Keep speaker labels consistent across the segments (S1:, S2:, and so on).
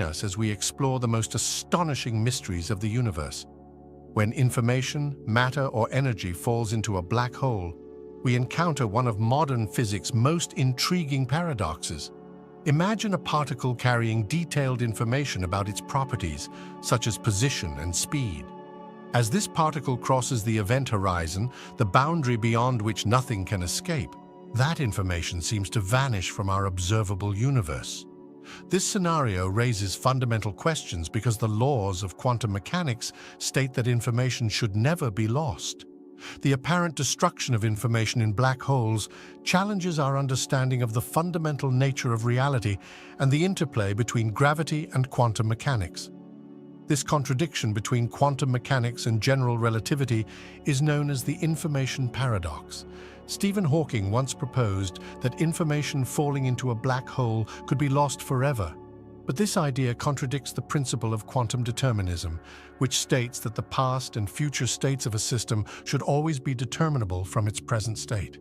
S1: Join us as we explore the most astonishing mysteries of the universe. When information, matter, or energy falls into a black hole, we encounter one of modern physics' most intriguing paradoxes. Imagine a particle carrying detailed information about its properties, such as position and speed. As this particle crosses the event horizon, the boundary beyond which nothing can escape, that information seems to vanish from our observable universe. This scenario raises fundamental questions because the laws of quantum mechanics state that information should never be lost. The apparent destruction of information in black holes challenges our understanding of the fundamental nature of reality and the interplay between gravity and quantum mechanics. This contradiction between quantum mechanics and general relativity is known as the information paradox. Stephen Hawking once proposed that information falling into a black hole could be lost forever. But this idea contradicts the principle of quantum determinism, which states that the past and future states of a system should always be determinable from its present state.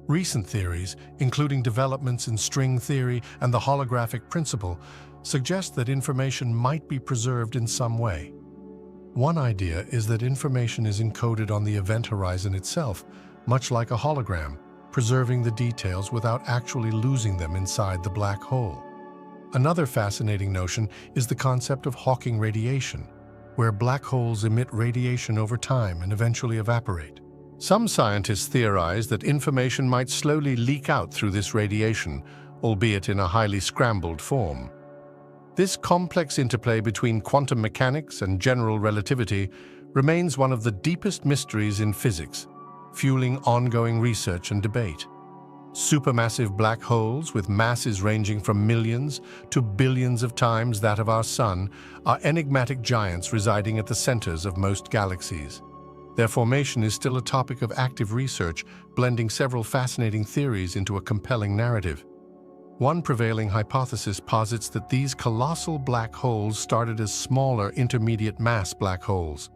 S1: Recent theories, including developments in string theory and the holographic principle, suggest that information might be preserved in some way. One idea is that information is encoded on the event horizon itself, much like a hologram, preserving the details without actually losing them inside the black hole. Another fascinating notion is the concept of Hawking radiation, where black holes emit radiation over time and eventually evaporate. Some scientists theorize that information might slowly leak out through this radiation, albeit in a highly scrambled form. This complex interplay between quantum mechanics and general relativity remains one of the deepest mysteries in physics, fueling ongoing research and debate. Supermassive black holes, with masses ranging from millions to billions of times that of our Sun, are enigmatic giants residing at the centers of most galaxies. Their formation is still a topic of active research, blending several fascinating theories into a compelling narrative. One prevailing hypothesis posits that these colossal black holes started as smaller intermediate mass black holes.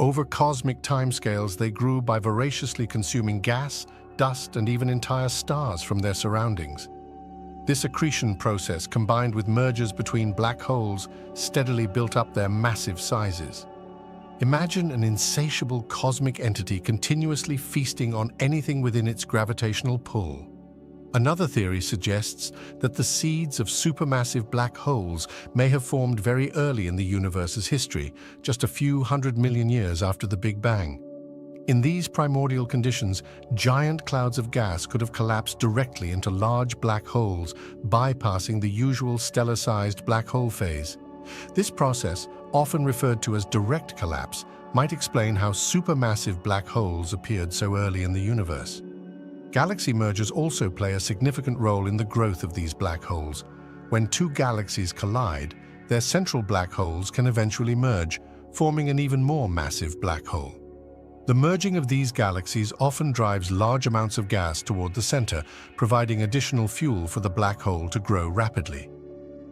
S1: Over cosmic timescales, they grew by voraciously consuming gas, dust, and even entire stars from their surroundings. This accretion process, combined with mergers between black holes, steadily built up their massive sizes. Imagine an insatiable cosmic entity continuously feasting on anything within its gravitational pull. Another theory suggests that the seeds of supermassive black holes may have formed very early in the universe's history, just a few 100 million years after the Big Bang. In these primordial conditions, giant clouds of gas could have collapsed directly into large black holes, bypassing the usual stellar-sized black hole phase. This process, often referred to as direct collapse, might explain how supermassive black holes appeared so early in the universe. Galaxy mergers also play a significant role in the growth of these black holes. When two galaxies collide, their central black holes can eventually merge, forming an even more massive black hole. The merging of these galaxies often drives large amounts of gas toward the center, providing additional fuel for the black hole to grow rapidly.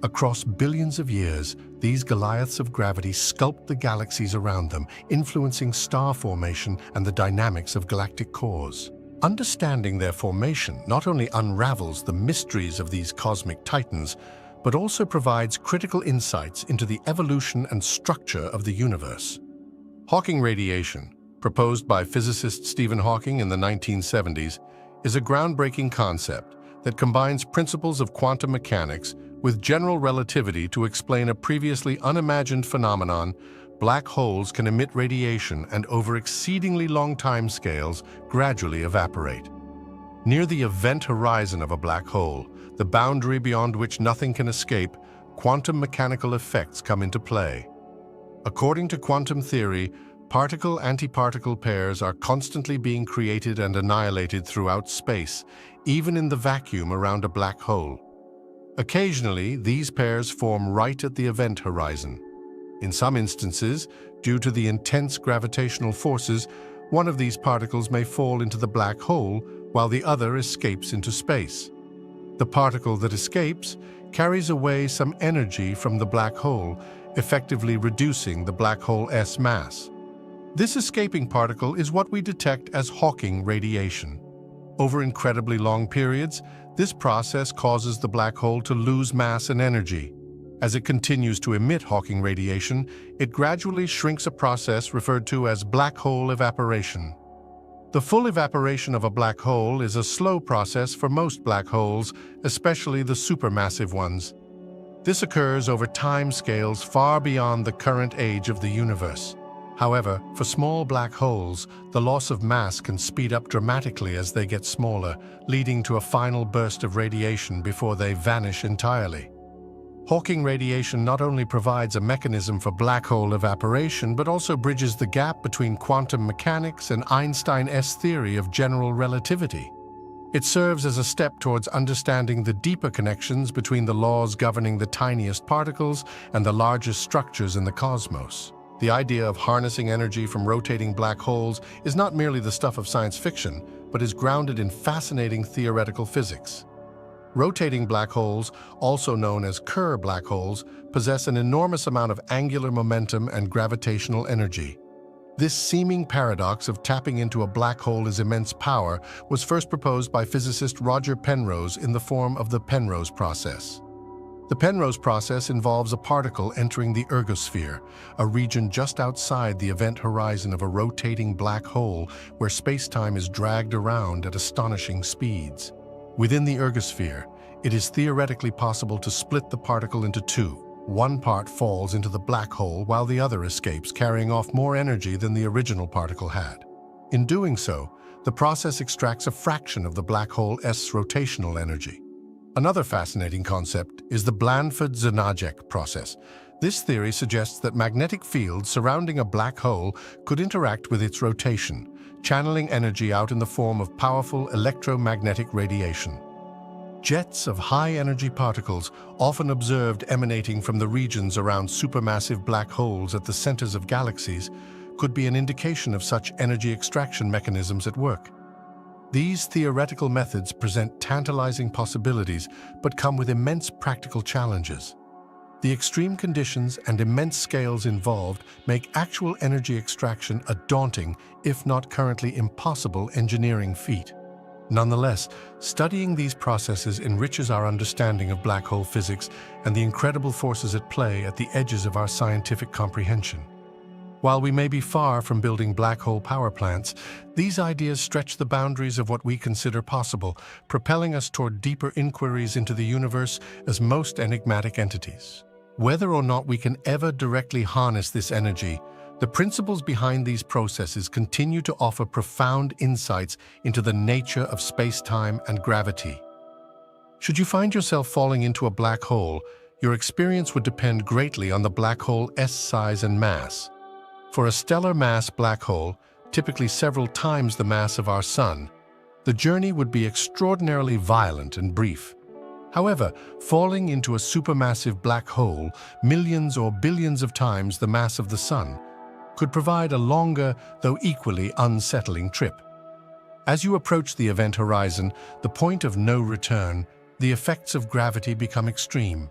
S1: Across billions of years, these Goliaths of gravity sculpt the galaxies around them, influencing star formation and the dynamics of galactic cores. Understanding their formation not only unravels the mysteries of these cosmic titans, but also provides critical insights into the evolution and structure of the universe. Hawking radiation, proposed by physicist Stephen Hawking in the 1970s, is a groundbreaking concept that combines principles of quantum mechanics with general relativity to explain a previously unimagined phenomenon. Black holes can emit radiation and over exceedingly long timescales gradually evaporate. Near the event horizon of a black hole, the boundary beyond which nothing can escape, quantum mechanical effects come into play. According to quantum theory, particle-antiparticle pairs are constantly being created and annihilated throughout space, even in the vacuum around a black hole. Occasionally, these pairs form right at the event horizon. In some instances, due to the intense gravitational forces, one of these particles may fall into the black hole while the other escapes into space. The particle that escapes carries away some energy from the black hole, effectively reducing the black hole's mass. This escaping particle is what we detect as Hawking radiation. Over incredibly long periods, this process causes the black hole to lose mass and energy. As it continues to emit Hawking radiation, it gradually shrinks, a process referred to as black hole evaporation. The full evaporation of a black hole is a slow process for most black holes, especially the supermassive ones. This occurs over time scales far beyond the current age of the universe. However, for small black holes, the loss of mass can speed up dramatically as they get smaller, leading to a final burst of radiation before they vanish entirely. Hawking radiation not only provides a mechanism for black hole evaporation, but also bridges the gap between quantum mechanics and Einstein's theory of general relativity. It serves as a step towards understanding the deeper connections between the laws governing the tiniest particles and the largest structures in the cosmos. The idea of harnessing energy from rotating black holes is not merely the stuff of science fiction, but is grounded in fascinating theoretical physics. Rotating black holes, also known as Kerr black holes, possess an enormous amount of angular momentum and gravitational energy. This seeming paradox of tapping into a black hole's immense power was first proposed by physicist Roger Penrose in the form of the Penrose process. The Penrose process involves a particle entering the ergosphere, a region just outside the event horizon of a rotating black hole where space-time is dragged around at astonishing speeds. Within the ergosphere, it is theoretically possible to split the particle into two. One part falls into the black hole while the other escapes, carrying off more energy than the original particle had. In doing so, the process extracts a fraction of the black hole's rotational energy. Another fascinating concept is the Blandford-Znajek process. This theory suggests that magnetic fields surrounding a black hole could interact with its rotation, channeling energy out in the form of powerful electromagnetic radiation. Jets of high-energy particles, often observed emanating from the regions around supermassive black holes at the centers of galaxies, could be an indication of such energy extraction mechanisms at work. These theoretical methods present tantalizing possibilities, but come with immense practical challenges. The extreme conditions and immense scales involved make actual energy extraction a daunting, if not currently impossible, engineering feat. Nonetheless, studying these processes enriches our understanding of black hole physics and the incredible forces at play at the edges of our scientific comprehension. While we may be far from building black hole power plants, these ideas stretch the boundaries of what we consider possible, propelling us toward deeper inquiries into the universe as most enigmatic entities. Whether or not we can ever directly harness this energy, the principles behind these processes continue to offer profound insights into the nature of space-time and gravity. Should you find yourself falling into a black hole, your experience would depend greatly on the black hole's size and mass. For a stellar mass black hole, typically several times the mass of our Sun, the journey would be extraordinarily violent and brief. However, falling into a supermassive black hole, millions or billions of times the mass of the Sun, could provide a longer, though equally unsettling trip. As you approach the event horizon, the point of no return, the effects of gravity become extreme.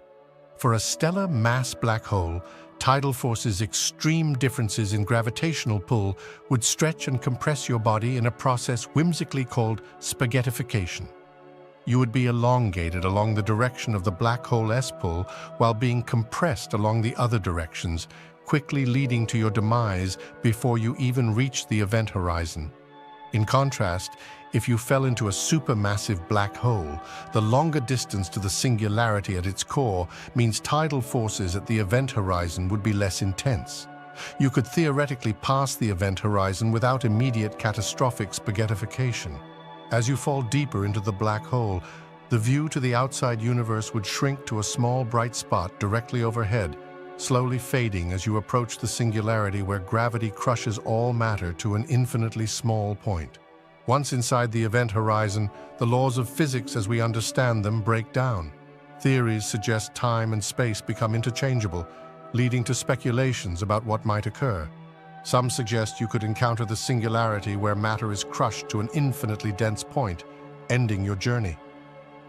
S1: For a stellar mass black hole, tidal forces' extreme differences in gravitational pull would stretch and compress your body in a process whimsically called spaghettification. You would be elongated along the direction of the black hole's pull while being compressed along the other directions, quickly leading to your demise before you even reach the event horizon. In contrast, if you fell into a supermassive black hole, the longer distance to the singularity at its core means tidal forces at the event horizon would be less intense. You could theoretically pass the event horizon without immediate catastrophic spaghettification. As you fall deeper into the black hole, the view to the outside universe would shrink to a small bright spot directly overhead, slowly fading as you approach the singularity where gravity crushes all matter to an infinitely small point. Once inside the event horizon, the laws of physics as we understand them break down. Theories suggest time and space become interchangeable, leading to speculations about what might occur. Some suggest you could encounter the singularity where matter is crushed to an infinitely dense point, ending your journey.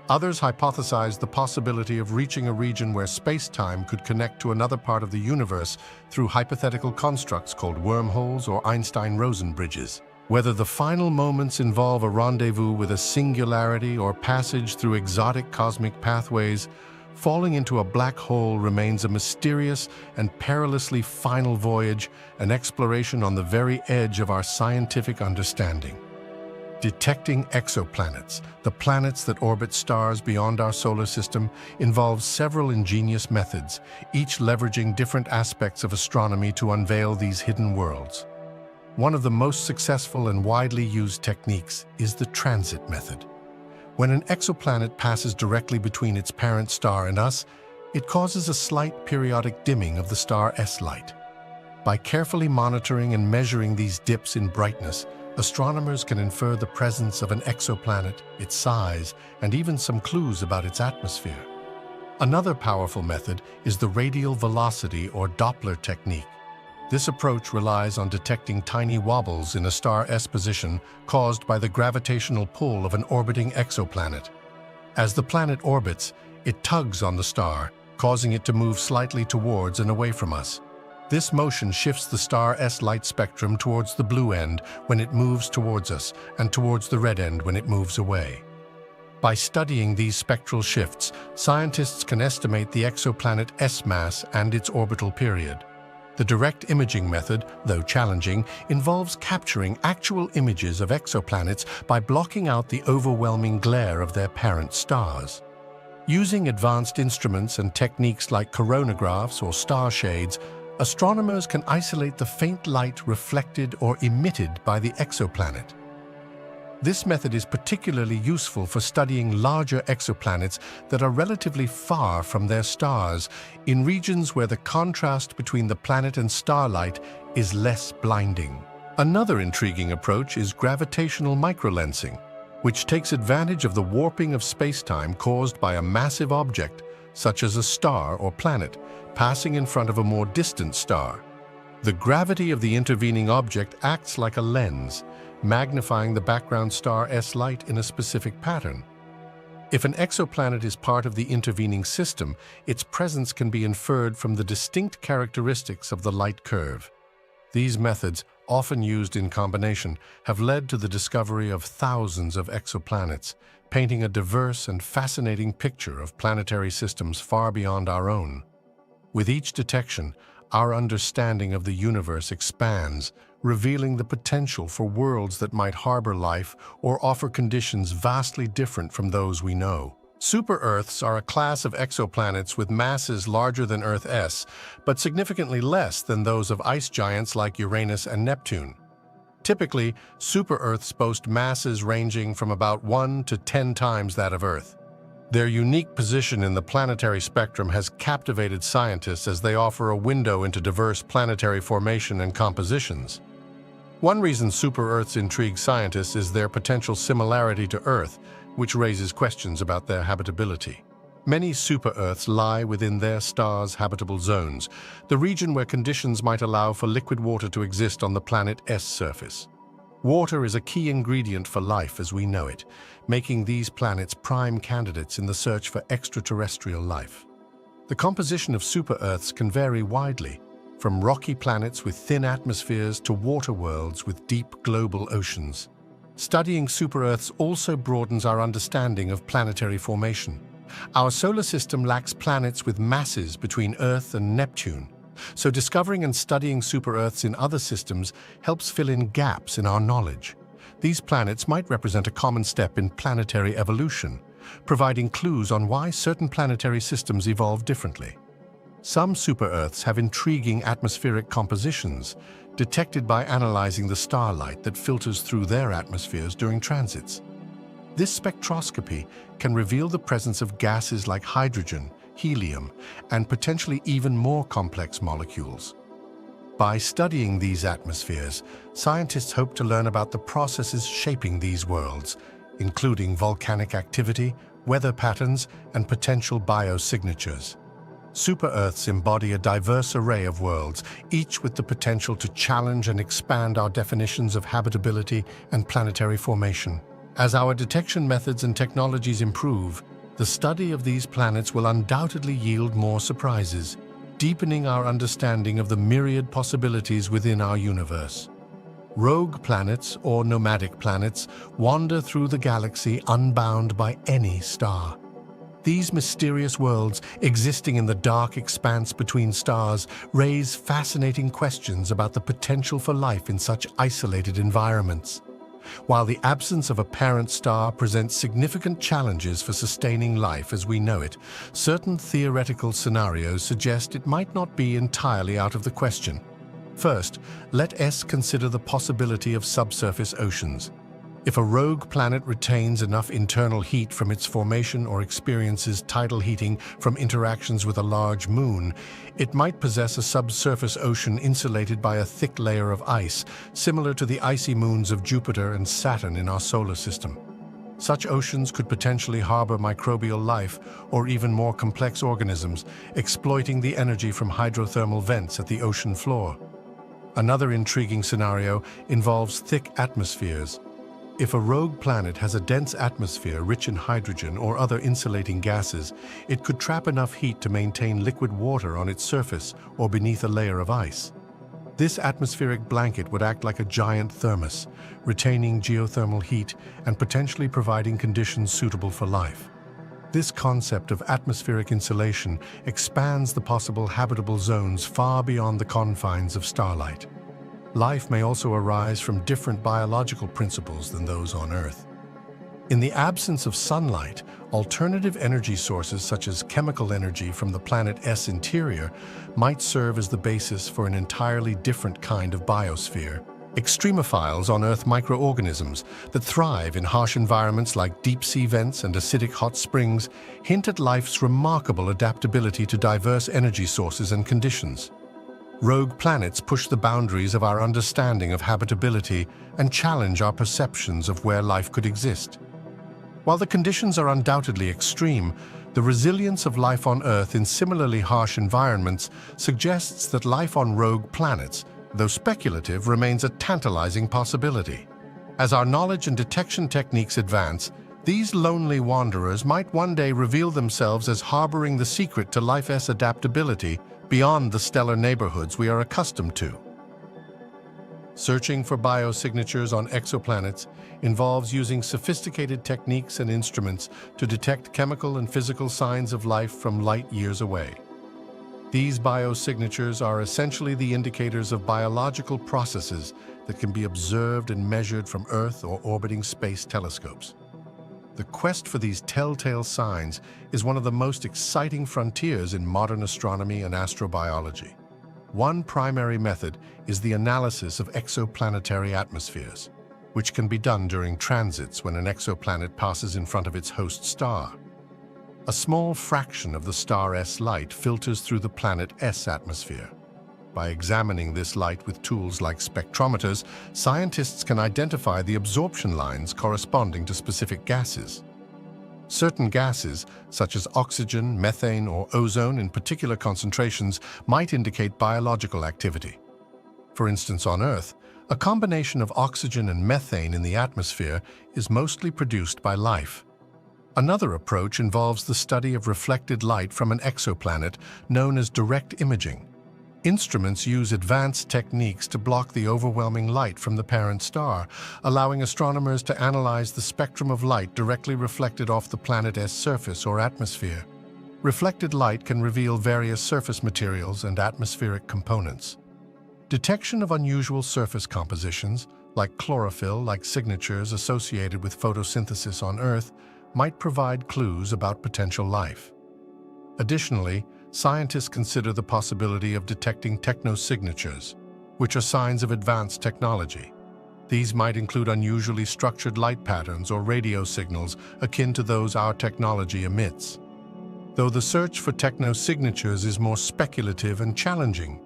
S1: Others hypothesize the possibility of reaching a region where space-time could connect to another part of the universe through hypothetical constructs called wormholes or Einstein-Rosen bridges. Whether the final moments involve a rendezvous with a singularity or passage through exotic cosmic pathways, Falling into a black hole remains a mysterious and perilously final voyage, an exploration on the very edge of our scientific understanding. Detecting exoplanets, the planets that orbit stars beyond our solar system, involves several ingenious methods, each leveraging different aspects of astronomy to unveil these hidden worlds. One of the most successful and widely used techniques is the transit method. When an exoplanet passes directly between its parent star and us, it causes a slight periodic dimming of the star's light. By carefully monitoring and measuring these dips in brightness, astronomers can infer the presence of an exoplanet, its size, and even some clues about its atmosphere. Another powerful method is the radial velocity or Doppler technique. This approach relies on detecting tiny wobbles in a star's position caused by the gravitational pull of an orbiting exoplanet. As the planet orbits, it tugs on the star, causing it to move slightly towards and away from us. This motion shifts the star's light spectrum towards the blue end when it moves towards us and towards the red end when it moves away. By studying these spectral shifts, scientists can estimate the exoplanet's mass and its orbital period. The direct imaging method, though challenging, involves capturing actual images of exoplanets by blocking out the overwhelming glare of their parent stars. Using advanced instruments and techniques like coronagraphs or star shades, astronomers can isolate the faint light reflected or emitted by the exoplanet. This method is particularly useful for studying larger exoplanets that are relatively far from their stars, in regions where the contrast between the planet and starlight is less blinding. Another intriguing approach is gravitational microlensing, which takes advantage of the warping of space-time caused by a massive object, such as a star or planet, passing in front of a more distant star. The gravity of the intervening object acts like a lens, magnifying the background star's light in a specific pattern. If an exoplanet is part of the intervening system, its presence can be inferred from the distinct characteristics of the light curve. These methods, often used in combination, have led to the discovery of thousands of exoplanets, painting a diverse and fascinating picture of planetary systems far beyond our own. With each detection, our understanding of the universe expands, revealing the potential for worlds that might harbor life or offer conditions vastly different from those we know. Super-Earths are a class of exoplanets with masses larger than Earth's, but significantly less than those of ice giants like Uranus and Neptune. Typically, super-Earths boast masses ranging from about 1 to 10 times that of Earth. Their unique position in the planetary spectrum has captivated scientists as they offer a window into diverse planetary formation and compositions. One reason super-Earths intrigue scientists is their potential similarity to Earth, which raises questions about their habitability. Many super-Earths lie within their star's habitable zones, the region where conditions might allow for liquid water to exist on the planet's surface. Water is a key ingredient for life as we know it, making these planets prime candidates in the search for extraterrestrial life. The composition of super-Earths can vary widely, from rocky planets with thin atmospheres to water worlds with deep global oceans. Studying super-Earths also broadens our understanding of planetary formation. Our solar system lacks planets with masses between Earth and Neptune, so discovering and studying super-Earths in other systems helps fill in gaps in our knowledge. These planets might represent a common step in planetary evolution, providing clues on why certain planetary systems evolve differently. Some super-Earths have intriguing atmospheric compositions, detected by analyzing the starlight that filters through their atmospheres during transits. This spectroscopy can reveal the presence of gases like hydrogen, helium, and potentially even more complex molecules. By studying these atmospheres, scientists hope to learn about the processes shaping these worlds, including volcanic activity, weather patterns, and potential biosignatures. Super-Earths embody a diverse array of worlds, each with the potential to challenge and expand our definitions of habitability and planetary formation. As our detection methods and technologies improve, the study of these planets will undoubtedly yield more surprises, deepening our understanding of the myriad possibilities within our universe. Rogue planets, or nomadic planets, wander through the galaxy unbound by any star. These mysterious worlds, existing in the dark expanse between stars, raise fascinating questions about the potential for life in such isolated environments. While the absence of a parent star presents significant challenges for sustaining life as we know it, certain theoretical scenarios suggest it might not be entirely out of the question. First, let us consider the possibility of subsurface oceans. If a rogue planet retains enough internal heat from its formation or experiences tidal heating from interactions with a large moon, it might possess a subsurface ocean insulated by a thick layer of ice, similar to the icy moons of Jupiter and Saturn in our solar system. Such oceans could potentially harbor microbial life or even more complex organisms, exploiting the energy from hydrothermal vents at the ocean floor. Another intriguing scenario involves thick atmospheres. If a rogue planet has a dense atmosphere rich in hydrogen or other insulating gases, it could trap enough heat to maintain liquid water on its surface or beneath a layer of ice. This atmospheric blanket would act like a giant thermos, retaining geothermal heat and potentially providing conditions suitable for life. This concept of atmospheric insulation expands the possible habitable zones far beyond the confines of starlight. Life may also arise from different biological principles than those on Earth. In the absence of sunlight, alternative energy sources such as chemical energy from the planet's interior might serve as the basis for an entirely different kind of biosphere. Extremophiles on Earth microorganisms that thrive in harsh environments like deep-sea vents and acidic hot springs hint at life's remarkable adaptability to diverse energy sources and conditions. Rogue planets push the boundaries of our understanding of habitability and challenge our perceptions of where life could exist. While the conditions are undoubtedly extreme, the resilience of life on Earth in similarly harsh environments suggests that life on rogue planets, though speculative, remains a tantalizing possibility. As our knowledge and detection techniques advance, these lonely wanderers might one day reveal themselves as harboring the secret to life's adaptability beyond the stellar neighborhoods we are accustomed to. Searching for biosignatures on exoplanets involves using sophisticated techniques and instruments to detect chemical and physical signs of life from light years away. These biosignatures are essentially the indicators of biological processes that can be observed and measured from Earth or orbiting space telescopes. The quest for these telltale signs is one of the most exciting frontiers in modern astronomy and astrobiology. One primary method is the analysis of exoplanetary atmospheres, which can be done during transits when an exoplanet passes in front of its host star. A small fraction of the star's light filters through the planet's atmosphere. By examining this light with tools like spectrometers, scientists can identify the absorption lines corresponding to specific gases. Certain gases, such as oxygen, methane, or ozone in particular concentrations, might indicate biological activity. For instance, on Earth, a combination of oxygen and methane in the atmosphere is mostly produced by life. Another approach involves the study of reflected light from an exoplanet known as direct imaging. Instruments use advanced techniques to block the overwhelming light from the parent star, allowing astronomers to analyze the spectrum of light directly reflected off the planet's surface or atmosphere. Reflected light can reveal various surface materials and atmospheric components. Detection of unusual surface compositions, like chlorophyll-like signatures associated with photosynthesis on Earth, might provide clues about potential life. Additionally, scientists consider the possibility of detecting technosignatures, which are signs of advanced technology. These might include unusually structured light patterns or radio signals akin to those our technology emits. Though the search for technosignatures is more speculative and challenging,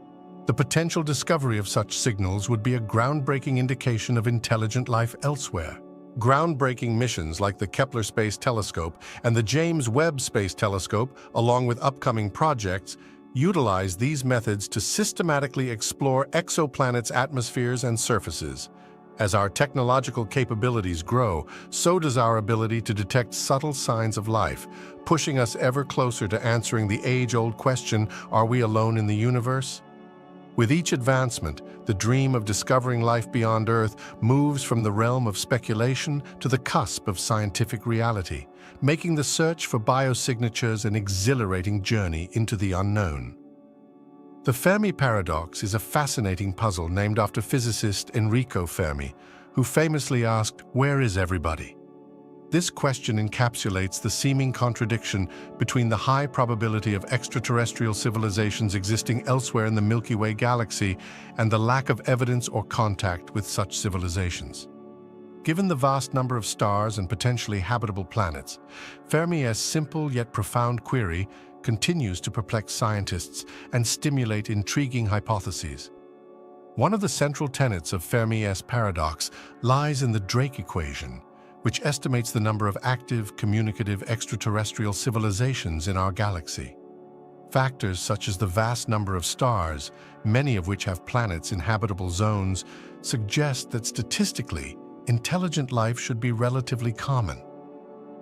S1: the potential discovery of such signals would be a groundbreaking indication of intelligent life elsewhere. Groundbreaking missions like the Kepler Space Telescope and the James Webb Space Telescope, along with upcoming projects, utilize these methods to systematically explore exoplanets' atmospheres and surfaces. As our technological capabilities grow, so does our ability to detect subtle signs of life, pushing us ever closer to answering the age-old question, are we alone in the universe? With each advancement, the dream of discovering life beyond Earth moves from the realm of speculation to the cusp of scientific reality, making the search for biosignatures an exhilarating journey into the unknown. The Fermi paradox is a fascinating puzzle named after physicist Enrico Fermi, who famously asked, "Where is everybody?" This question encapsulates the seeming contradiction between the high probability of extraterrestrial civilizations existing elsewhere in the Milky Way galaxy and the lack of evidence or contact with such civilizations. Given the vast number of stars and potentially habitable planets, Fermi's simple yet profound query continues to perplex scientists and stimulate intriguing hypotheses. One of the central tenets of Fermi's paradox lies in the Drake equation, which estimates the number of active, communicative extraterrestrial civilizations in our galaxy. Factors such as the vast number of stars, many of which have planets in habitable zones, suggest that statistically, intelligent life should be relatively common.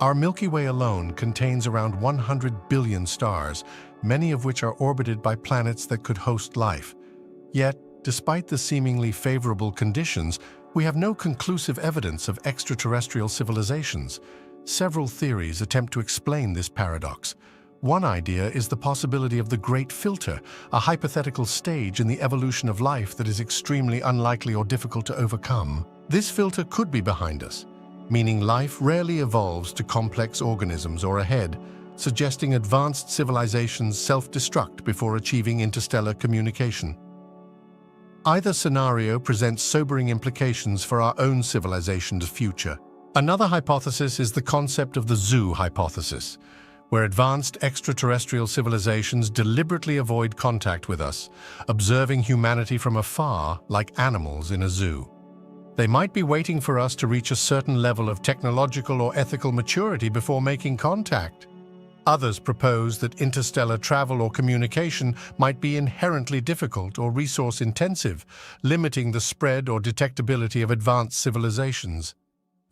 S1: Our Milky Way alone contains around 100 billion stars, many of which are orbited by planets that could host life. Yet, despite the seemingly favorable conditions, we have no conclusive evidence of extraterrestrial civilizations. Several theories attempt to explain this paradox. One idea is the possibility of the Great Filter, a hypothetical stage in the evolution of life that is extremely unlikely or difficult to overcome. This filter could be behind us, meaning life rarely evolves to complex organisms or ahead, suggesting advanced civilizations self-destruct before achieving interstellar communication. Either scenario presents sobering implications for our own civilization's future. Another hypothesis is the concept of the zoo hypothesis, where advanced extraterrestrial civilizations deliberately avoid contact with us, observing humanity from afar like animals in a zoo. They might be waiting for us to reach a certain level of technological or ethical maturity before making contact. Others propose that interstellar travel or communication might be inherently difficult or resource-intensive, limiting the spread or detectability of advanced civilizations.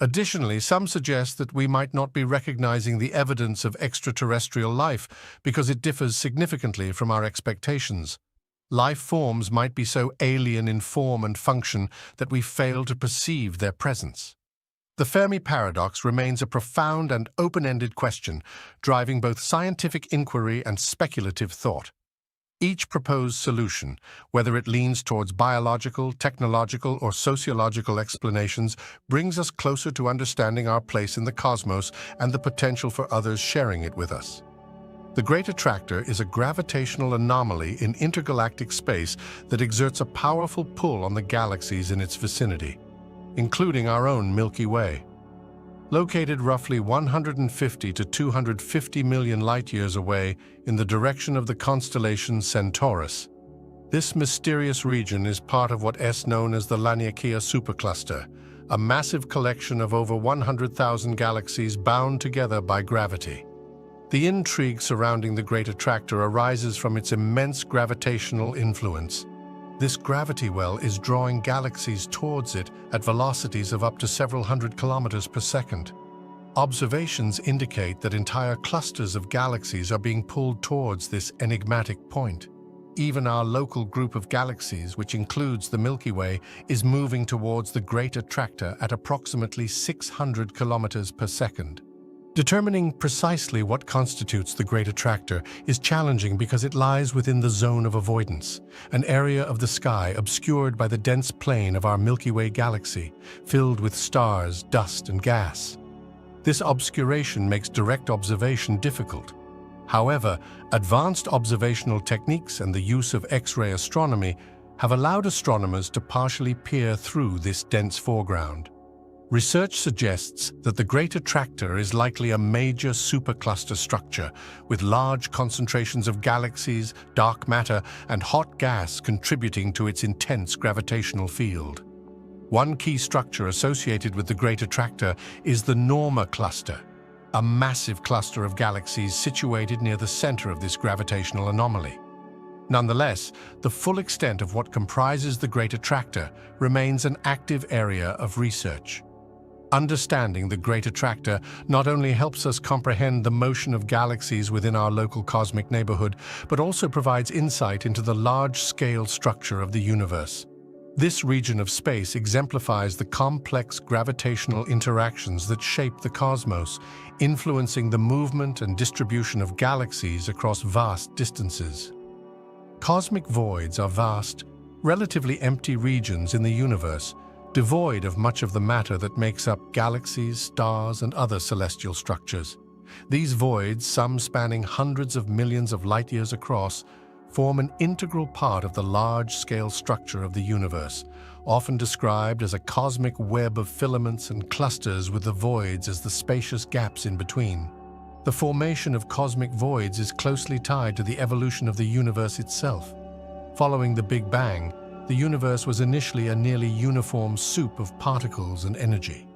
S1: Additionally, some suggest that we might not be recognizing the evidence of extraterrestrial life because it differs significantly from our expectations. Life forms might be so alien in form and function that we fail to perceive their presence. The Fermi paradox remains a profound and open-ended question, driving both scientific inquiry and speculative thought. Each proposed solution, whether it leans towards biological, technological, or sociological explanations, brings us closer to understanding our place in the cosmos and the potential for others sharing it with us. The Great Attractor is a gravitational anomaly in intergalactic space that exerts a powerful pull on the galaxies in its vicinity, including our own Milky Way. Located roughly 150 to 250 million light-years away in the direction of the constellation Centaurus, this mysterious region is part of what is known as the Laniakea supercluster, a massive collection of over 100,000 galaxies bound together by gravity. The intrigue surrounding the Great Attractor arises from its immense gravitational influence. This gravity well is drawing galaxies towards it at velocities of up to several hundred kilometers per second. Observations indicate that entire clusters of galaxies are being pulled towards this enigmatic point. Even our local group of galaxies, which includes the Milky Way, is moving towards the Great Attractor at approximately 600 kilometers per second. Determining precisely what constitutes the Great Attractor is challenging because it lies within the zone of avoidance, an area of the sky obscured by the dense plane of our Milky Way galaxy, filled with stars, dust, and gas. This obscuration makes direct observation difficult. However, advanced observational techniques and the use of X-ray astronomy have allowed astronomers to partially peer through this dense foreground. Research suggests that the Great Attractor is likely a major supercluster structure with large concentrations of galaxies, dark matter, and hot gas contributing to its intense gravitational field. One key structure associated with the Great Attractor is the Norma cluster, a massive cluster of galaxies situated near the center of this gravitational anomaly. Nonetheless, the full extent of what comprises the Great Attractor remains an active area of research. Understanding the Great Attractor not only helps us comprehend the motion of galaxies within our local cosmic neighborhood, but also provides insight into the large-scale structure of the universe. This region of space exemplifies the complex gravitational interactions that shape the cosmos, influencing the movement and distribution of galaxies across vast distances. Cosmic voids are vast, relatively empty regions in the universe, devoid of much of the matter that makes up galaxies, stars, and other celestial structures. These voids, some spanning hundreds of millions of light-years across, form an integral part of the large-scale structure of the universe, often described as a cosmic web of filaments and clusters with the voids as the spacious gaps in between. The formation of cosmic voids is closely tied to the evolution of the universe itself. Following the Big Bang, the universe was initially a nearly uniform soup of particles and energy.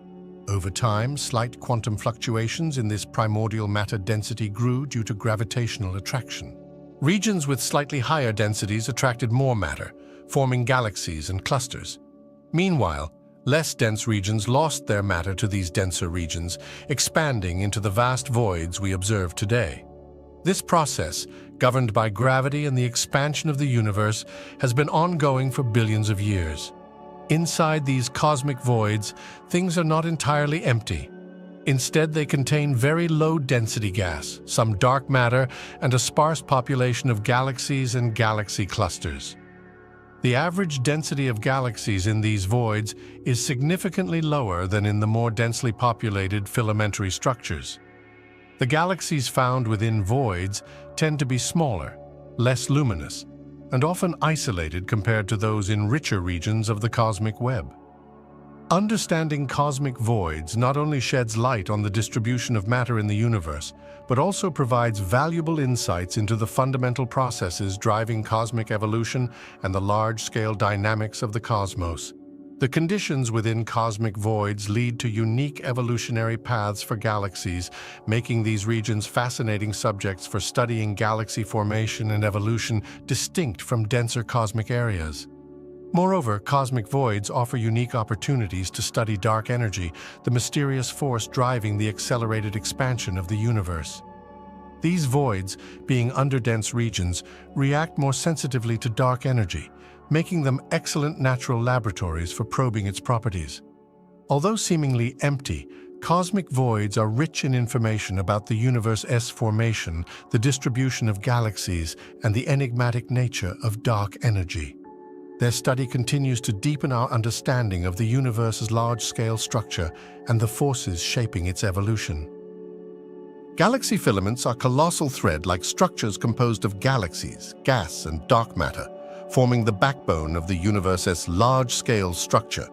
S1: Over time, slight quantum fluctuations in this primordial matter density grew due to gravitational attraction. Regions with slightly higher densities attracted more matter, forming galaxies and clusters. Meanwhile, less dense regions lost their matter to these denser regions, expanding into the vast voids we observe today. This process, governed by gravity and the expansion of the universe, has been ongoing for billions of years. Inside these cosmic voids, things are not entirely empty. Instead, they contain very low-density gas, some dark matter, and a sparse population of galaxies and galaxy clusters. The average density of galaxies in these voids is significantly lower than in the more densely populated filamentary structures. The galaxies found within voids tend to be smaller, less luminous, and often isolated compared to those in richer regions of the cosmic web. Understanding cosmic voids not only sheds light on the distribution of matter in the universe, but also provides valuable insights into the fundamental processes driving cosmic evolution and the large-scale dynamics of the cosmos. The conditions within cosmic voids lead to unique evolutionary paths for galaxies, making these regions fascinating subjects for studying galaxy formation and evolution distinct from denser cosmic areas. Moreover, cosmic voids offer unique opportunities to study dark energy, the mysterious force driving the accelerated expansion of the universe. These voids, being underdense regions, react more sensitively to dark energy, making them excellent natural laboratories for probing its properties. Although seemingly empty, cosmic voids are rich in information about the universe's formation, the distribution of galaxies, and the enigmatic nature of dark energy. Their study continues to deepen our understanding of the universe's large-scale structure and the forces shaping its evolution. Galaxy filaments are colossal thread-like structures composed of galaxies, gas, and dark matter, forming the backbone of the universe's large-scale structure.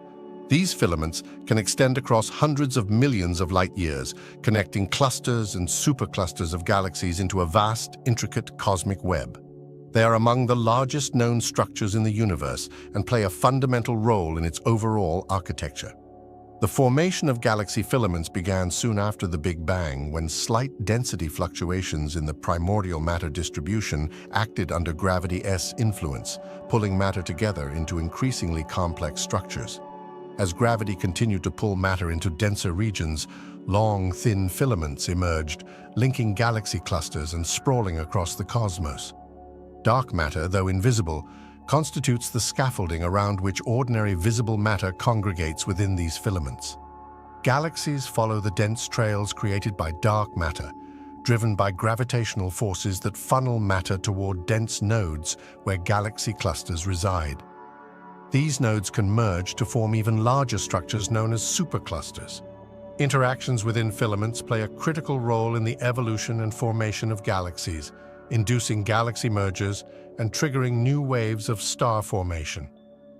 S1: These filaments can extend across hundreds of millions of light-years, connecting clusters and superclusters of galaxies into a vast, intricate cosmic web. They are among the largest known structures in the universe and play a fundamental role in its overall architecture. The formation of galaxy filaments began soon after the Big Bang, when slight density fluctuations in the primordial matter distribution acted under gravity's influence, pulling matter together into increasingly complex structures. As gravity continued to pull matter into denser regions, long, thin filaments emerged, linking galaxy clusters and sprawling across the cosmos. Dark matter, though invisible, constitutes the scaffolding around which ordinary visible matter congregates within these filaments. Galaxies follow the dense trails created by dark matter, driven by gravitational forces that funnel matter toward dense nodes where galaxy clusters reside. These nodes can merge to form even larger structures known as superclusters. Interactions within filaments play a critical role in the evolution and formation of galaxies, inducing galaxy mergers and triggering new waves of star formation.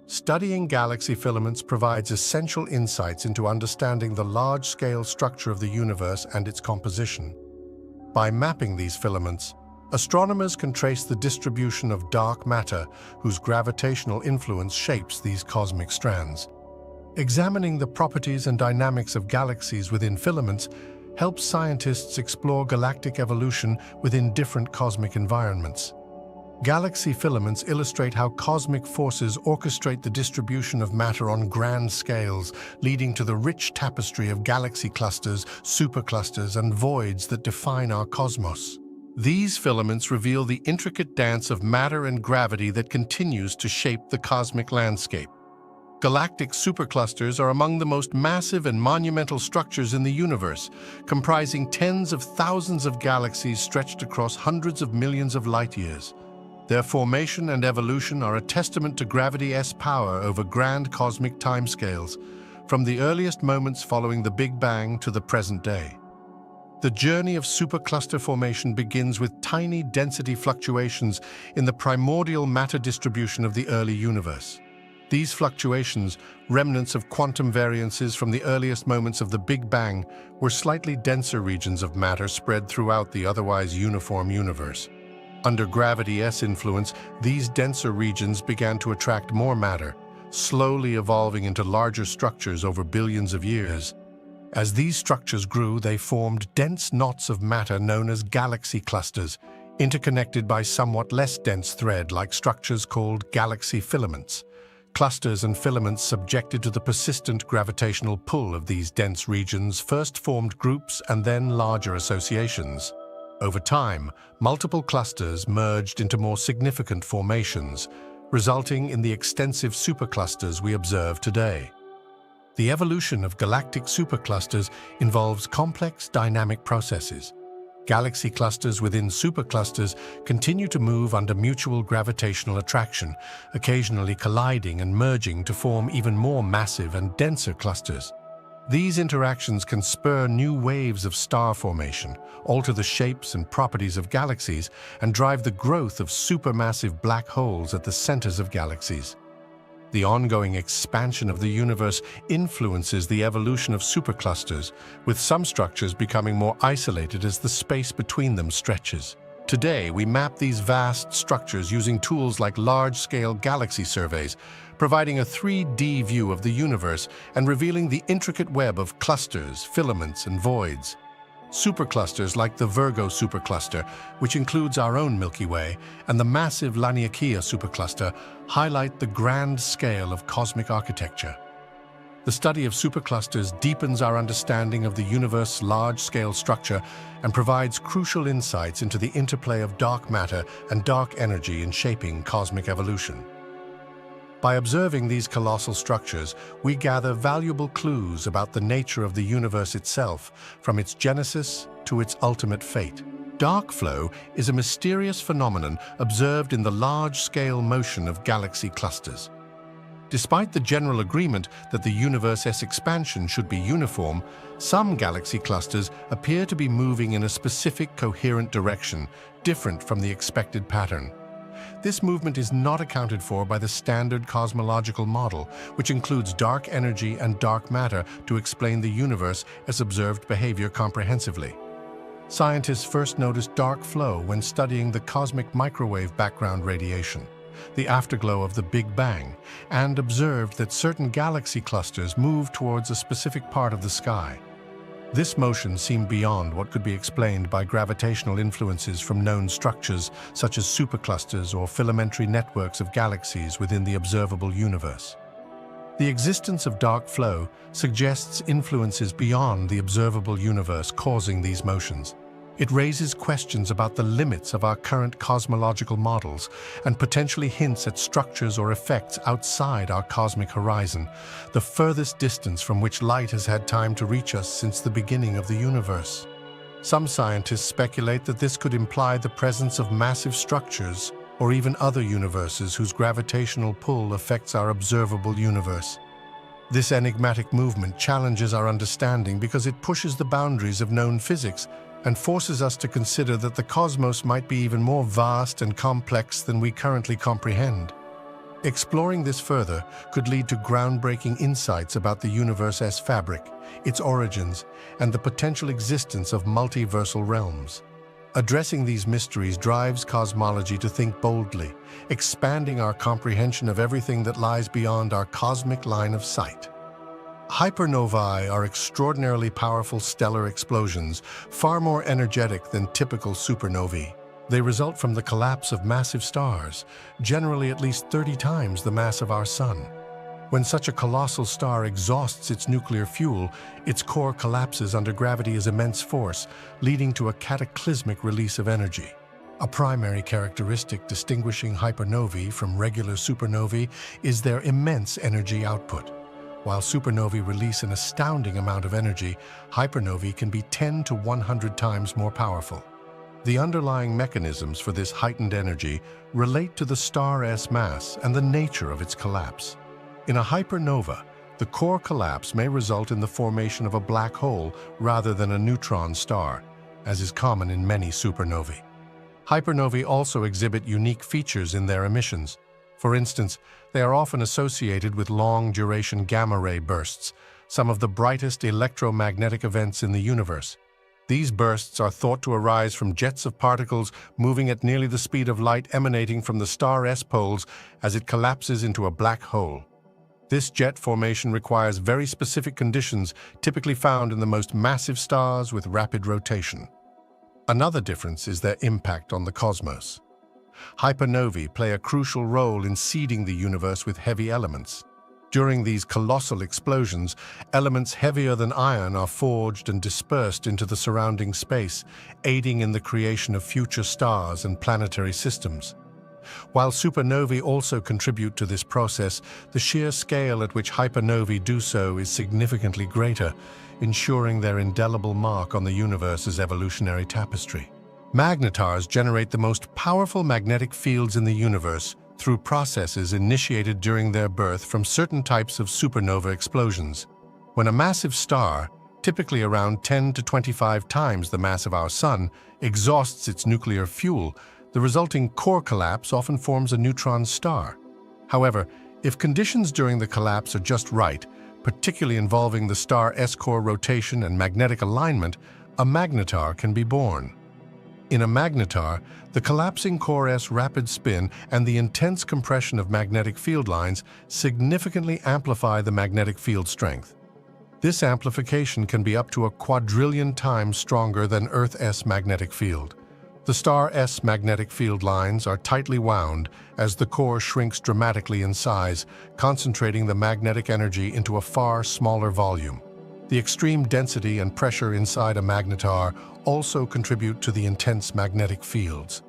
S1: Studying galaxy filaments provides essential insights into understanding the large-scale structure of the universe and its composition. By mapping these filaments, astronomers can trace the distribution of dark matter whose gravitational influence shapes these cosmic strands. Examining the properties and dynamics of galaxies within filaments helps scientists explore galactic evolution within different cosmic environments. Galaxy filaments illustrate how cosmic forces orchestrate the distribution of matter on grand scales, leading to the rich tapestry of galaxy clusters, superclusters, and voids that define our cosmos. These filaments reveal the intricate dance of matter and gravity that continues to shape the cosmic landscape. Galactic superclusters are among the most massive and monumental structures in the universe, comprising tens of thousands of galaxies stretched across hundreds of millions of light-years. Their formation and evolution are a testament to gravity's power over grand cosmic timescales, from the earliest moments following the Big Bang to the present day. The journey of supercluster formation begins with tiny density fluctuations in the primordial matter distribution of the early universe. These fluctuations, remnants of quantum variances from the earliest moments of the Big Bang, were slightly denser regions of matter spread throughout the otherwise uniform universe. Under gravity's influence, these denser regions began to attract more matter, slowly evolving into larger structures over billions of years. As these structures grew, they formed dense knots of matter known as galaxy clusters, interconnected by somewhat less dense thread-like structures called galaxy filaments. Clusters and filaments subjected to the persistent gravitational pull of these dense regions first formed groups and then larger associations. Over time, multiple clusters merged into more significant formations, resulting in the extensive superclusters we observe today. The evolution of galactic superclusters involves complex dynamic processes. Galaxy clusters within superclusters continue to move under mutual gravitational attraction, occasionally colliding and merging to form even more massive and denser clusters. These interactions can spur new waves of star formation, alter the shapes and properties of galaxies, and drive the growth of supermassive black holes at the centers of galaxies. The ongoing expansion of the universe influences the evolution of superclusters, with some structures becoming more isolated as the space between them stretches. Today, we map these vast structures using tools like large-scale galaxy surveys, providing a 3D view of the universe and revealing the intricate web of clusters, filaments, and voids. Superclusters like the Virgo supercluster, which includes our own Milky Way, and the massive Laniakea supercluster highlight the grand scale of cosmic architecture. The study of superclusters deepens our understanding of the universe's large-scale structure and provides crucial insights into the interplay of dark matter and dark energy in shaping cosmic evolution. By observing these colossal structures, we gather valuable clues about the nature of the universe itself, from its genesis to its ultimate fate. Dark flow is a mysterious phenomenon observed in the large-scale motion of galaxy clusters. Despite the general agreement that the universe's expansion should be uniform, some galaxy clusters appear to be moving in a specific coherent direction, different from the expected pattern. This movement is not accounted for by the standard cosmological model, which includes dark energy and dark matter to explain the universe as observed behavior comprehensively. Scientists first noticed dark flow when studying the cosmic microwave background radiation, the afterglow of the Big Bang, and observed that certain galaxy clusters moved towards a specific part of the sky. This motion seemed beyond what could be explained by gravitational influences from known structures such as superclusters or filamentary networks of galaxies within the observable universe. The existence of dark flow suggests influences beyond the observable universe causing these motions. It raises questions about the limits of our current cosmological models and potentially hints at structures or effects outside our cosmic horizon, the furthest distance from which light has had time to reach us since the beginning of the universe. Some scientists speculate that this could imply the presence of massive structures or even other universes whose gravitational pull affects our observable universe. This enigmatic movement challenges our understanding because it pushes the boundaries of known physics and forces us to consider that the cosmos might be even more vast and complex than we currently comprehend. Exploring this further could lead to groundbreaking insights about the universe's fabric, its origins, and the potential existence of multiversal realms. Addressing these mysteries drives cosmology to think boldly, expanding our comprehension of everything that lies beyond our cosmic line of sight. Hypernovae are extraordinarily powerful stellar explosions, far more energetic than typical supernovae. They result from the collapse of massive stars, generally at least 30 times the mass of our Sun. When such a colossal star exhausts its nuclear fuel, its core collapses under gravity's immense force, leading to a cataclysmic release of energy. A primary characteristic distinguishing hypernovae from regular supernovae is their immense energy output. While supernovae release an astounding amount of energy, hypernovae can be 10 to 100 times more powerful. The underlying mechanisms for this heightened energy relate to the star's mass and the nature of its collapse. In a hypernova, the core collapse may result in the formation of a black hole rather than a neutron star, as is common in many supernovae. Hypernovae also exhibit unique features in their emissions. For instance, they are often associated with long-duration gamma-ray bursts, some of the brightest electromagnetic events in the universe. These bursts are thought to arise from jets of particles moving at nearly the speed of light emanating from the star's poles as it collapses into a black hole. This jet formation requires very specific conditions typically found in the most massive stars with rapid rotation. Another difference is their impact on the cosmos. Hypernovae play a crucial role in seeding the universe with heavy elements. During these colossal explosions, elements heavier than iron are forged and dispersed into the surrounding space, aiding in the creation of future stars and planetary systems. While supernovae also contribute to this process, the sheer scale at which hypernovae do so is significantly greater, ensuring their indelible mark on the universe's evolutionary tapestry. Magnetars generate the most powerful magnetic fields in the universe through processes initiated during their birth from certain types of supernova explosions. When a massive star, typically around 10 to 25 times the mass of our Sun, exhausts its nuclear fuel, the resulting core collapse often forms a neutron star. However, if conditions during the collapse are just right, particularly involving the star's core rotation and magnetic alignment, a magnetar can be born. In a magnetar, the collapsing core's rapid spin and the intense compression of magnetic field lines significantly amplify the magnetic field strength. This amplification can be up to a quadrillion times stronger than Earth's magnetic field. The star's magnetic field lines are tightly wound as the core shrinks dramatically in size, concentrating the magnetic energy into a far smaller volume. The extreme density and pressure inside a magnetar also contribute to the intense magnetic fields.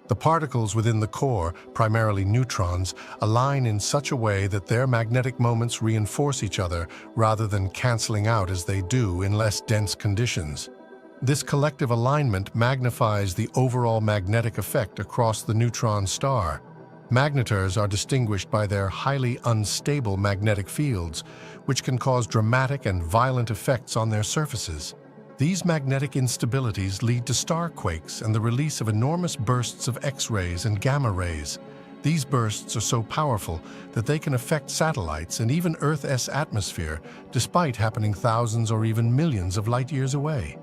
S1: The particles within the core, primarily neutrons, align in such a way that their magnetic moments reinforce each other rather than canceling out as they do in less dense conditions. This collective alignment magnifies the overall magnetic effect across the neutron star. Magnetars are distinguished by their highly unstable magnetic fields, which can cause dramatic and violent effects on their surfaces. These magnetic instabilities lead to starquakes and the release of enormous bursts of X-rays and gamma rays. These bursts are so powerful that they can affect satellites and even Earth's atmosphere, despite happening thousands or even millions of light years away.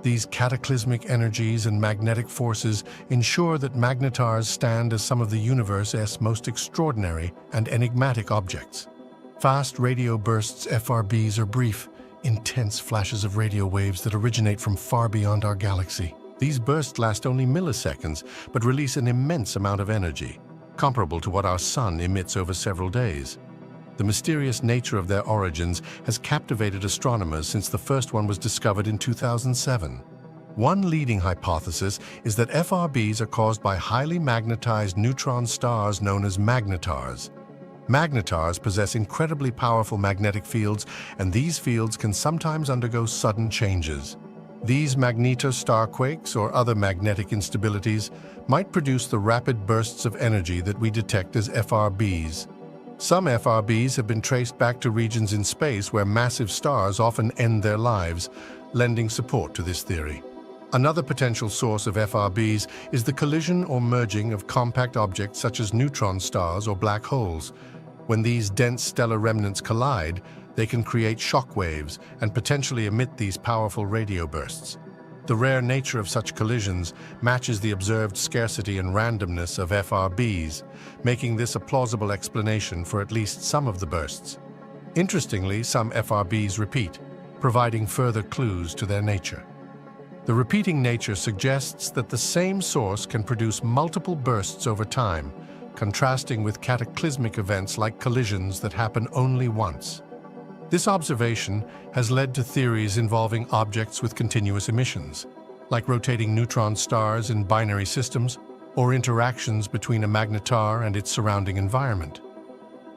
S1: These cataclysmic energies and magnetic forces ensure that magnetars stand as some of the universe's most extraordinary and enigmatic objects. Fast radio bursts, FRBs, are brief, intense flashes of radio waves that originate from far beyond our galaxy. These bursts last only milliseconds, but release an immense amount of energy, comparable to what our Sun emits over several days. The mysterious nature of their origins has captivated astronomers since the first one was discovered in 2007. One leading hypothesis is that FRBs are caused by highly magnetized neutron stars known as magnetars. Magnetars possess incredibly powerful magnetic fields, and these fields can sometimes undergo sudden changes. These magnetostarquakes or other magnetic instabilities might produce the rapid bursts of energy that we detect as FRBs. Some FRBs have been traced back to regions in space where massive stars often end their lives, lending support to this theory. Another potential source of FRBs is the collision or merging of compact objects such as neutron stars or black holes. When these dense stellar remnants collide, they can create shock waves and potentially emit these powerful radio bursts. The rare nature of such collisions matches the observed scarcity and randomness of FRBs, making this a plausible explanation for at least some of the bursts. Interestingly, some FRBs repeat, providing further clues to their nature. The repeating nature suggests that the same source can produce multiple bursts over time, contrasting with cataclysmic events like collisions that happen only once. This observation has led to theories involving objects with continuous emissions, like rotating neutron stars in binary systems or interactions between a magnetar and its surrounding environment.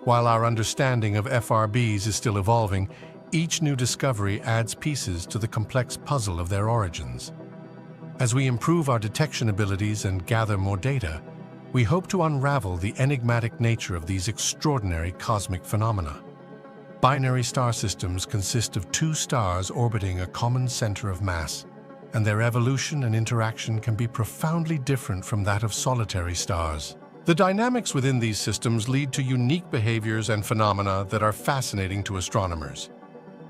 S1: While our understanding of FRBs is still evolving, each new discovery adds pieces to the complex puzzle of their origins. As we improve our detection abilities and gather more data, we hope to unravel the enigmatic nature of these extraordinary cosmic phenomena. Binary star systems consist of two stars orbiting a common center of mass, and their evolution and interaction can be profoundly different from that of solitary stars. The dynamics within these systems lead to unique behaviors and phenomena that are fascinating to astronomers.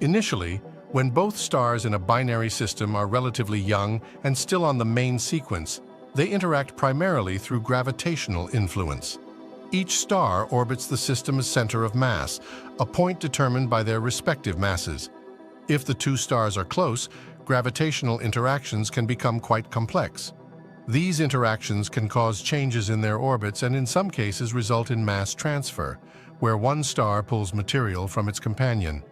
S1: Initially, when both stars in a binary system are relatively young and still on the main sequence, they interact primarily through gravitational influence. Each star orbits the system's center of mass, a point determined by their respective masses. If the two stars are close, gravitational interactions can become quite complex. These interactions can cause changes in their orbits and in some cases result in mass transfer, where one star pulls material from its companion.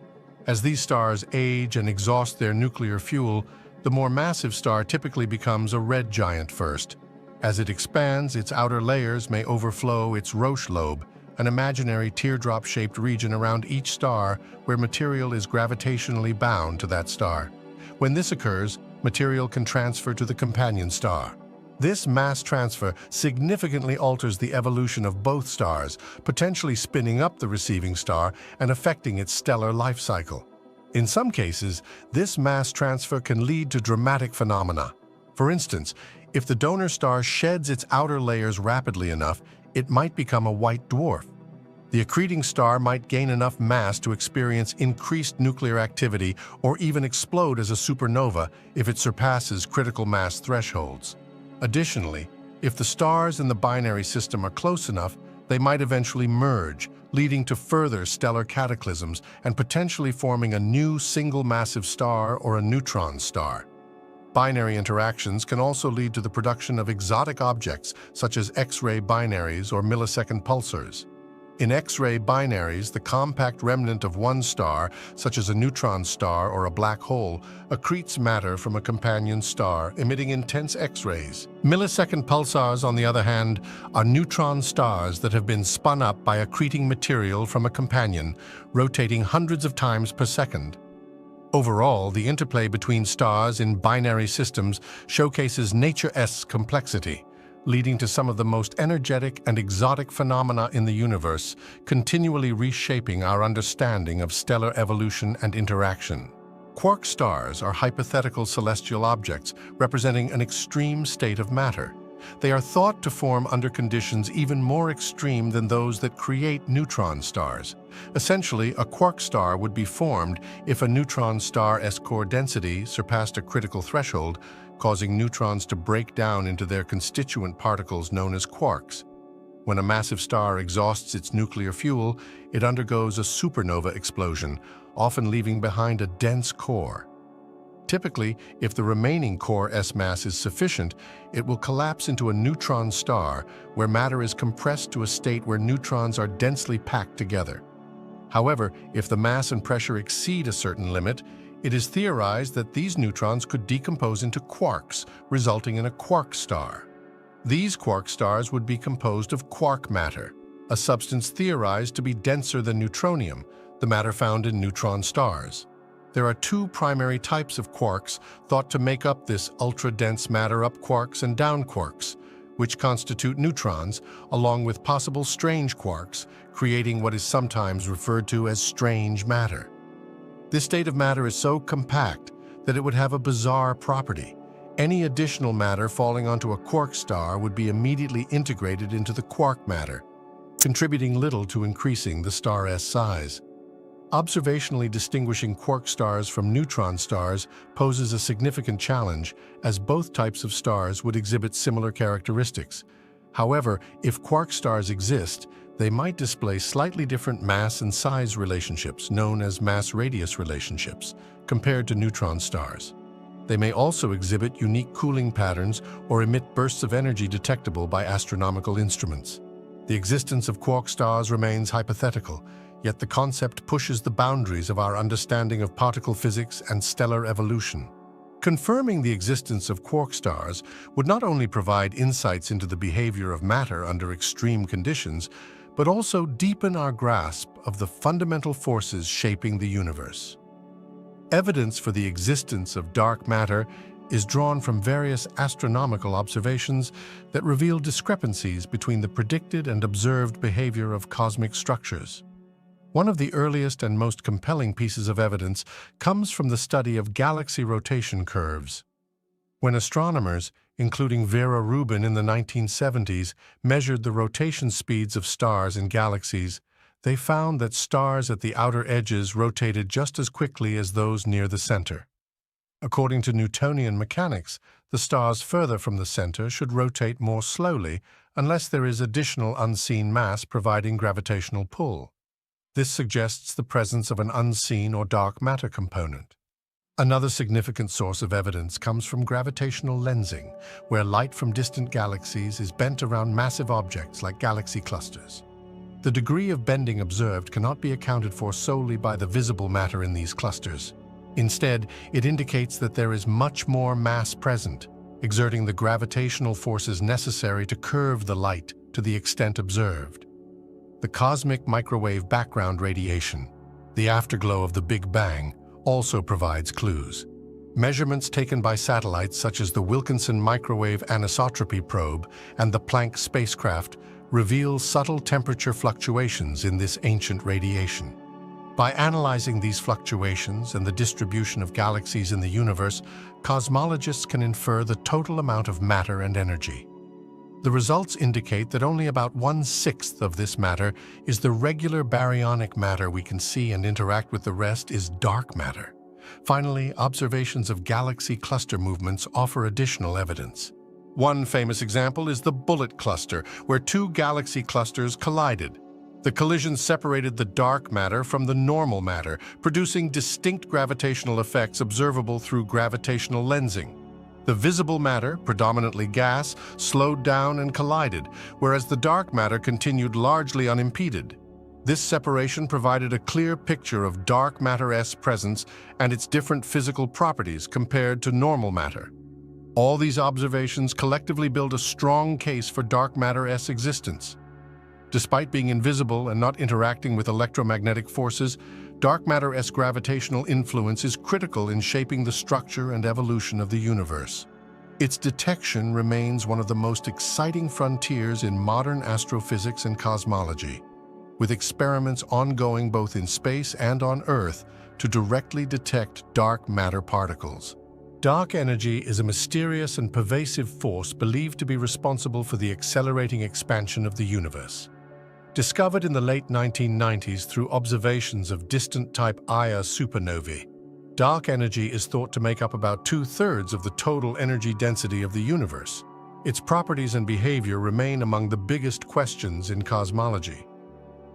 S1: As these stars age and exhaust their nuclear fuel, the more massive star typically becomes a red giant first. As it expands, its outer layers may overflow its Roche lobe, an imaginary teardrop-shaped region around each star where material is gravitationally bound to that star. When this occurs, material can transfer to the companion star. This mass transfer significantly alters the evolution of both stars, potentially spinning up the receiving star and affecting its stellar life cycle. In some cases, this mass transfer can lead to dramatic phenomena. For instance, if the donor star sheds its outer layers rapidly enough, it might become a white dwarf. The accreting star might gain enough mass to experience increased nuclear activity or even explode as a supernova if it surpasses critical mass thresholds. Additionally, if the stars in the binary system are close enough, they might eventually merge, leading to further stellar cataclysms and potentially forming a new single massive star or a neutron star. Binary interactions can also lead to the production of exotic objects such as X-ray binaries or millisecond pulsars. In X-ray binaries, the compact remnant of one star, such as a neutron star or a black hole, accretes matter from a companion star, emitting intense X-rays. Millisecond pulsars, on the other hand, are neutron stars that have been spun up by accreting material from a companion, rotating hundreds of times per second. Overall, the interplay between stars in binary systems showcases nature's complexity, leading to some of the most energetic and exotic phenomena in the universe, continually reshaping our understanding of stellar evolution and interaction. Quark stars are hypothetical celestial objects representing an extreme state of matter. They are thought to form under conditions even more extreme than those that create neutron stars. Essentially, a quark star would be formed if a neutron star's core density surpassed a critical threshold, causing neutrons to break down into their constituent particles known as quarks. When a massive star exhausts its nuclear fuel, it undergoes a supernova explosion, often leaving behind a dense core. Typically, if the remaining core's mass is sufficient, it will collapse into a neutron star, where matter is compressed to a state where neutrons are densely packed together. However, if the mass and pressure exceed a certain limit, it is theorized that these neutrons could decompose into quarks, resulting in a quark star. These quark stars would be composed of quark matter, a substance theorized to be denser than neutronium, the matter found in neutron stars. There are two primary types of quarks thought to make up this ultra-dense matter: up quarks and down quarks, which constitute neutrons, along with possible strange quarks, creating what is sometimes referred to as strange matter. This state of matter is so compact that it would have a bizarre property. Any additional matter falling onto a quark star would be immediately integrated into the quark matter, contributing little to increasing the star's size. Observationally distinguishing quark stars from neutron stars poses a significant challenge, as both types of stars would exhibit similar characteristics. However, if quark stars exist, they might display slightly different mass and size relationships, known as mass-radius relationships, compared to neutron stars. They may also exhibit unique cooling patterns or emit bursts of energy detectable by astronomical instruments. The existence of quark stars remains hypothetical, yet the concept pushes the boundaries of our understanding of particle physics and stellar evolution. Confirming the existence of quark stars would not only provide insights into the behavior of matter under extreme conditions, but also deepen our grasp of the fundamental forces shaping the universe. Evidence for the existence of dark matter is drawn from various astronomical observations that reveal discrepancies between the predicted and observed behavior of cosmic structures. One of the earliest and most compelling pieces of evidence comes from the study of galaxy rotation curves. When astronomers, including Vera Rubin in the 1970s, measured the rotation speeds of stars in galaxies, they found that stars at the outer edges rotated just as quickly as those near the center. According to Newtonian mechanics, the stars further from the center should rotate more slowly unless there is additional unseen mass providing gravitational pull. This suggests the presence of an unseen or dark matter component. Another significant source of evidence comes from gravitational lensing, where light from distant galaxies is bent around massive objects like galaxy clusters. The degree of bending observed cannot be accounted for solely by the visible matter in these clusters. Instead, it indicates that there is much more mass present, exerting the gravitational forces necessary to curve the light to the extent observed. The cosmic microwave background radiation, the afterglow of the Big Bang, also provides clues. Measurements taken by satellites such as the Wilkinson Microwave Anisotropy Probe and the Planck spacecraft reveal subtle temperature fluctuations in this ancient radiation. By analyzing these fluctuations and the distribution of galaxies in the universe, cosmologists can infer the total amount of matter and energy. The results indicate that only about 1/6 of this matter is the regular baryonic matter we can see, and interact with the rest is dark matter. Finally, observations of galaxy cluster movements offer additional evidence. One famous example is the Bullet Cluster, where two galaxy clusters collided. The collision separated the dark matter from the normal matter, producing distinct gravitational effects observable through gravitational lensing. The visible matter, predominantly gas, slowed down and collided, whereas the dark matter continued largely unimpeded. This separation provided a clear picture of dark matter's presence and its different physical properties compared to normal matter. All these observations collectively build a strong case for dark matter's existence. Despite being invisible and not interacting with electromagnetic forces, dark matter's gravitational influence is critical in shaping the structure and evolution of the universe. Its detection remains one of the most exciting frontiers in modern astrophysics and cosmology, with experiments ongoing both in space and on Earth to directly detect dark matter particles. Dark energy is a mysterious and pervasive force believed to be responsible for the accelerating expansion of the universe. Discovered in the late 1990s through observations of distant type Ia supernovae, dark energy is thought to make up about 2/3 of the total energy density of the universe. Its properties and behavior remain among the biggest questions in cosmology.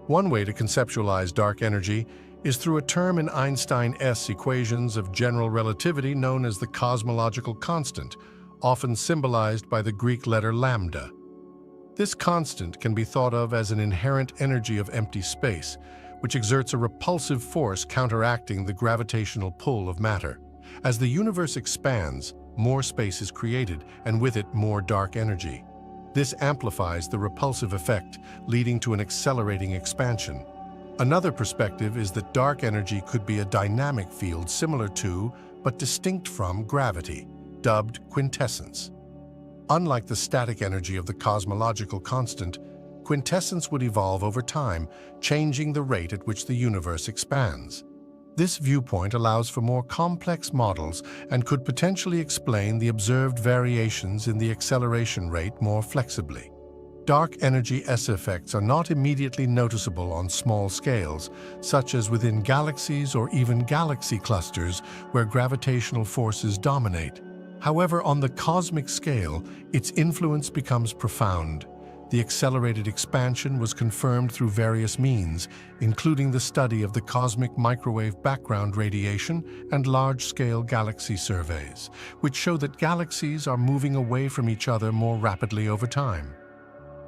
S1: One way to conceptualize dark energy is through a term in Einstein's equations of general relativity known as the cosmological constant, often symbolized by the Greek letter lambda. This constant can be thought of as an inherent energy of empty space, which exerts a repulsive force counteracting the gravitational pull of matter. As the universe expands, more space is created, and with it more dark energy. This amplifies the repulsive effect, leading to an accelerating expansion. Another perspective is that dark energy could be a dynamic field similar to, but distinct from, gravity, dubbed quintessence. Unlike the static energy of the cosmological constant, quintessence would evolve over time, changing the rate at which the universe expands. This viewpoint allows for more complex models and could potentially explain the observed variations in the acceleration rate more flexibly. Dark energy S-effects are not immediately noticeable on small scales, such as within galaxies or even galaxy clusters where gravitational forces dominate. However, on the cosmic scale, its influence becomes profound. The accelerated expansion was confirmed through various means, including the study of the cosmic microwave background radiation and large-scale galaxy surveys, which show that galaxies are moving away from each other more rapidly over time.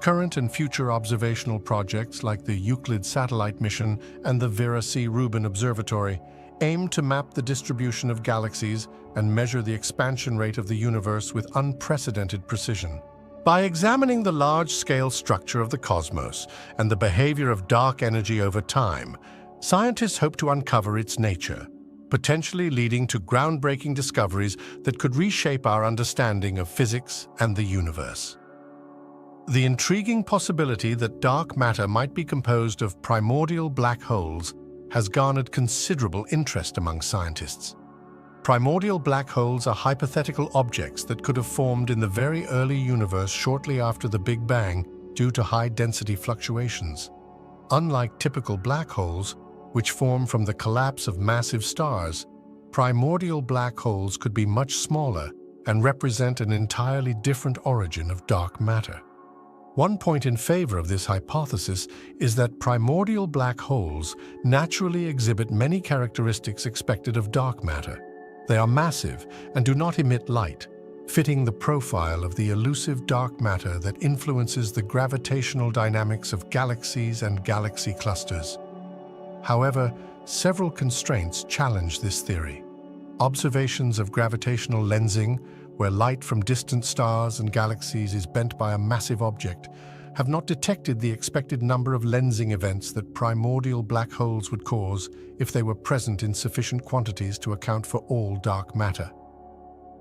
S1: Current and future observational projects like the Euclid satellite mission and the Vera C. Rubin Observatory aim to map the distribution of galaxies and measure the expansion rate of the universe with unprecedented precision. By examining the large-scale structure of the cosmos and the behavior of dark energy over time, scientists hope to uncover its nature, potentially leading to groundbreaking discoveries that could reshape our understanding of physics and the universe. The intriguing possibility that dark matter might be composed of primordial black holes has garnered considerable interest among scientists. Primordial black holes are hypothetical objects that could have formed in the very early universe shortly after the Big Bang due to high-density fluctuations. Unlike typical black holes, which form from the collapse of massive stars, primordial black holes could be much smaller and represent an entirely different origin of dark matter. One point in favor of this hypothesis is that primordial black holes naturally exhibit many characteristics expected of dark matter. They are massive and do not emit light, fitting the profile of the elusive dark matter that influences the gravitational dynamics of galaxies and galaxy clusters. However, several constraints challenge this theory. Observations of gravitational lensing, where light from distant stars and galaxies is bent by a massive object, have not detected the expected number of lensing events that primordial black holes would cause if they were present in sufficient quantities to account for all dark matter.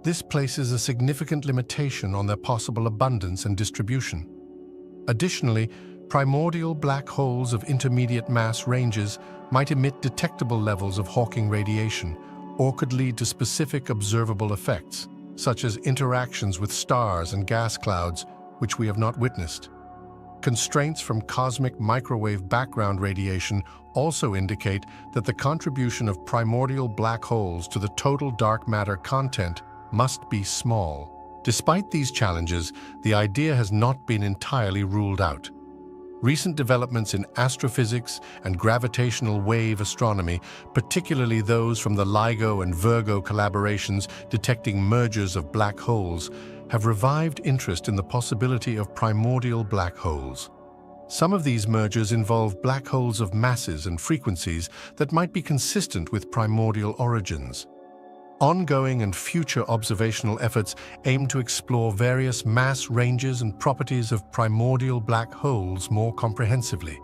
S1: This places a significant limitation on their possible abundance and distribution. Additionally, primordial black holes of intermediate mass ranges might emit detectable levels of Hawking radiation or could lead to specific observable effects, such as interactions with stars and gas clouds, which we have not witnessed. Constraints from cosmic microwave background radiation also indicate that the contribution of primordial black holes to the total dark matter content must be small. Despite these challenges, the idea has not been entirely ruled out. Recent developments in astrophysics and gravitational wave astronomy, particularly those from the LIGO and Virgo collaborations detecting mergers of black holes, have revived interest in the possibility of primordial black holes. Some of these mergers involve black holes of masses and frequencies that might be consistent with primordial origins. Ongoing and future observational efforts aim to explore various mass ranges and properties of primordial black holes more comprehensively.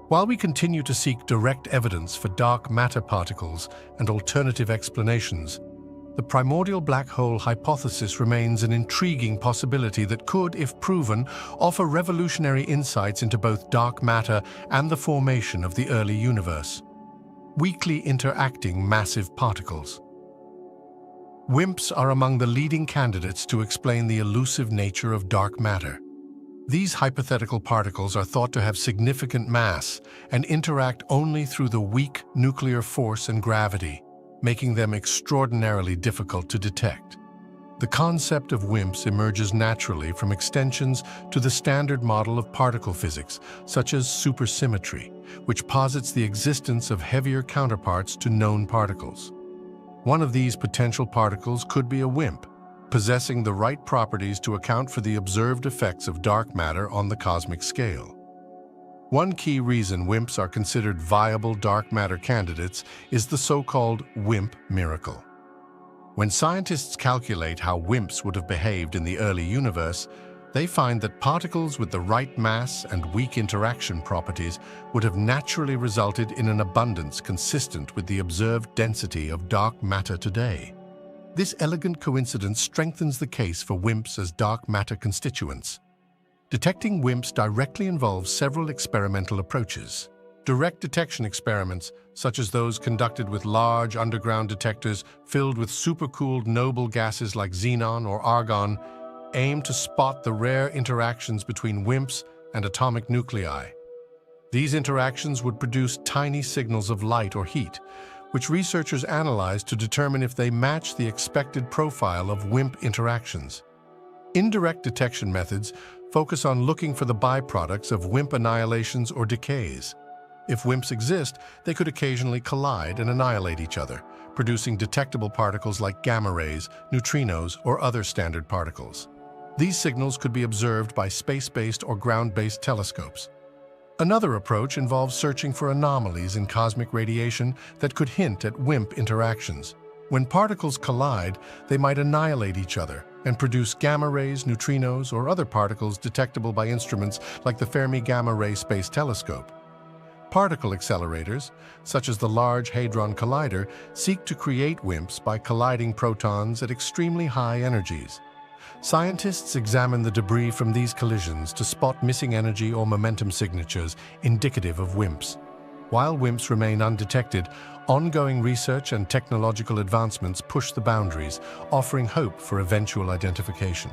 S1: While we continue to seek direct evidence for dark matter particles and alternative explanations, the primordial black hole hypothesis remains an intriguing possibility that could, if proven, offer revolutionary insights into both dark matter and the formation of the early universe. Weakly interacting massive particles. WIMPs are among the leading candidates to explain the elusive nature of dark matter. These hypothetical particles are thought to have significant mass and interact only through the weak nuclear force and gravity, making them extraordinarily difficult to detect. The concept of WIMPs emerges naturally from extensions to the standard model of particle physics, such as supersymmetry, which posits the existence of heavier counterparts to known particles. One of these potential particles could be a WIMP, possessing the right properties to account for the observed effects of dark matter on the cosmic scale. One key reason WIMPs are considered viable dark matter candidates is the so-called WIMP miracle. When scientists calculate how WIMPs would have behaved in the early universe, they find that particles with the right mass and weak interaction properties would have naturally resulted in an abundance consistent with the observed density of dark matter today. This elegant coincidence strengthens the case for WIMPs as dark matter constituents. Detecting WIMPs directly involves several experimental approaches. Direct detection experiments, such as those conducted with large underground detectors filled with supercooled noble gases like xenon or argon, aim to spot the rare interactions between WIMPs and atomic nuclei. These interactions would produce tiny signals of light or heat, which researchers analyze to determine if they match the expected profile of WIMP interactions. Indirect detection methods focus on looking for the byproducts of WIMP annihilations or decays. If WIMPs exist, they could occasionally collide and annihilate each other, producing detectable particles like gamma rays, neutrinos, or other standard particles. These signals could be observed by space-based or ground-based telescopes. Another approach involves searching for anomalies in cosmic radiation that could hint at WIMP interactions. When particles collide, they might annihilate each other and produce gamma rays, neutrinos, or other particles detectable by instruments like the Fermi Gamma Ray Space Telescope. Particle accelerators, such as the Large Hadron Collider, seek to create WIMPs by colliding protons at extremely high energies. Scientists examine the debris from these collisions to spot missing energy or momentum signatures indicative of WIMPs. While WIMPs remain undetected, ongoing research and technological advancements push the boundaries, offering hope for eventual identification.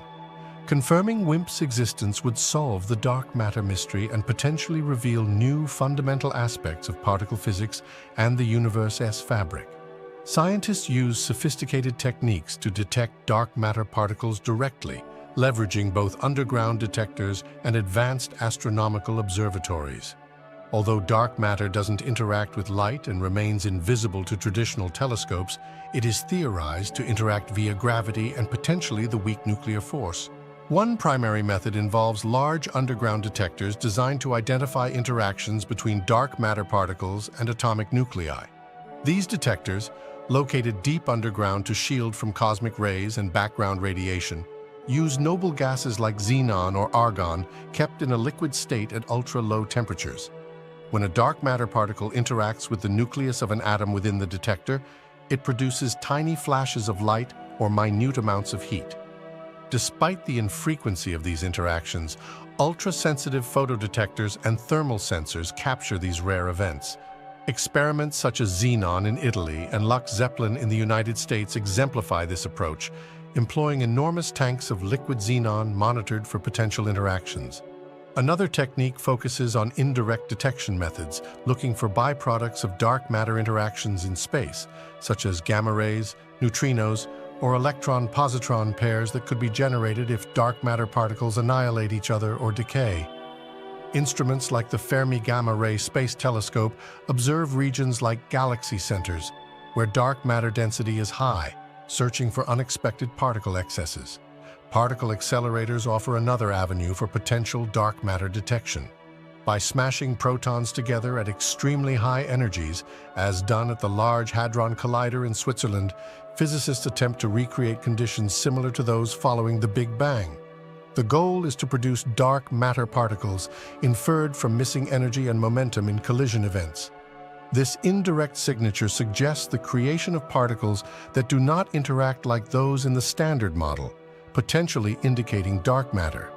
S1: Confirming WIMPs' existence would solve the dark matter mystery and potentially reveal new fundamental aspects of particle physics and the universe's fabric. Scientists use sophisticated techniques to detect dark matter particles directly, leveraging both underground detectors and advanced astronomical observatories. Although dark matter doesn't interact with light and remains invisible to traditional telescopes, it is theorized to interact via gravity and potentially the weak nuclear force. One primary method involves large underground detectors designed to identify interactions between dark matter particles and atomic nuclei. These detectors, located deep underground to shield from cosmic rays and background radiation, use noble gases like xenon or argon kept in a liquid state at ultra-low temperatures. When a dark matter particle interacts with the nucleus of an atom within the detector, it produces tiny flashes of light or minute amounts of heat. Despite the infrequency of these interactions, ultra-sensitive photodetectors and thermal sensors capture these rare events. Experiments such as Xenon in Italy and Lux Zeppelin in the United States exemplify this approach, employing enormous tanks of liquid xenon monitored for potential interactions. Another technique focuses on indirect detection methods, looking for byproducts of dark matter interactions in space, such as gamma rays, neutrinos, or electron-positron pairs that could be generated if dark matter particles annihilate each other or decay. Instruments like the Fermi Gamma Ray Space Telescope observe regions like galaxy centers, where dark matter density is high, searching for unexpected particle excesses. Particle accelerators offer another avenue for potential dark matter detection. By smashing protons together at extremely high energies, as done at the Large Hadron Collider in Switzerland, physicists attempt to recreate conditions similar to those following the Big Bang. The goal is to produce dark matter particles inferred from missing energy and momentum in collision events. This indirect signature suggests the creation of particles that do not interact like those in the Standard Model, potentially indicating dark matter.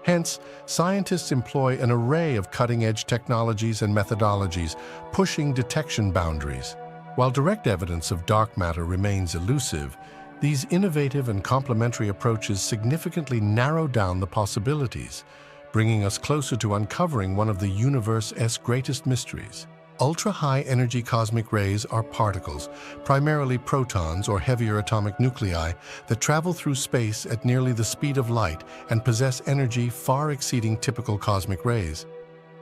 S1: Hence, scientists employ an array of cutting-edge technologies and methodologies, pushing detection boundaries. While direct evidence of dark matter remains elusive, these innovative and complementary approaches significantly narrow down the possibilities, bringing us closer to uncovering one of the universe's greatest mysteries. Ultra-high-energy cosmic rays are particles, primarily protons or heavier atomic nuclei, that travel through space at nearly the speed of light and possess energy far exceeding typical cosmic rays.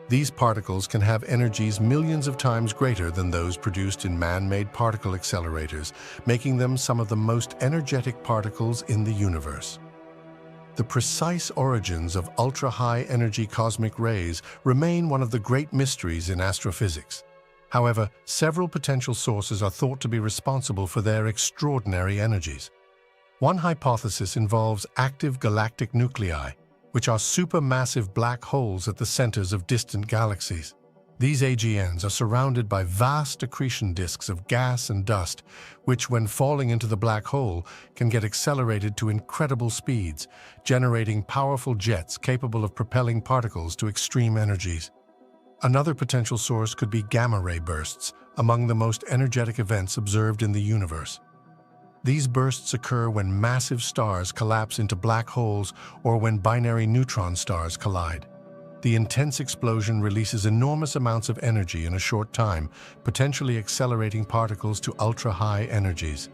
S1: These particles can have energies millions of times greater than those produced in man-made particle accelerators, making them some of the most energetic particles in the universe. The precise origins of ultra-high-energy cosmic rays remain one of the great mysteries in astrophysics. However, several potential sources are thought to be responsible for their extraordinary energies. One hypothesis involves active galactic nuclei, which are supermassive black holes at the centers of distant galaxies. These AGNs are surrounded by vast accretion disks of gas and dust, which, when falling into the black hole, can get accelerated to incredible speeds, generating powerful jets capable of propelling particles to extreme energies. Another potential source could be gamma ray bursts, among the most energetic events observed in the universe. These bursts occur when massive stars collapse into black holes or when binary neutron stars collide. The intense explosion releases enormous amounts of energy in a short time, potentially accelerating particles to ultra-high energies.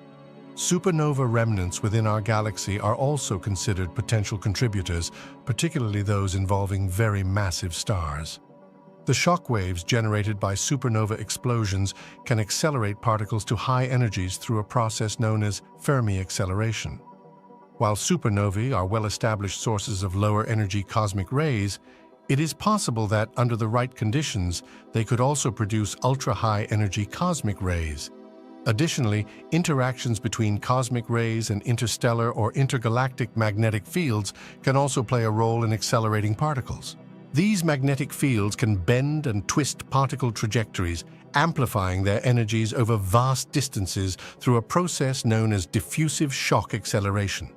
S1: Supernova remnants within our galaxy are also considered potential contributors, particularly those involving very massive stars. The shock waves generated by supernova explosions can accelerate particles to high energies through a process known as Fermi acceleration. While supernovae are well-established sources of lower-energy cosmic rays, it is possible that, under the right conditions, they could also produce ultra-high-energy cosmic rays. Additionally, interactions between cosmic rays and interstellar or intergalactic magnetic fields can also play a role in accelerating particles. These magnetic fields can bend and twist particle trajectories, amplifying their energies over vast distances through a process known as diffusive shock acceleration.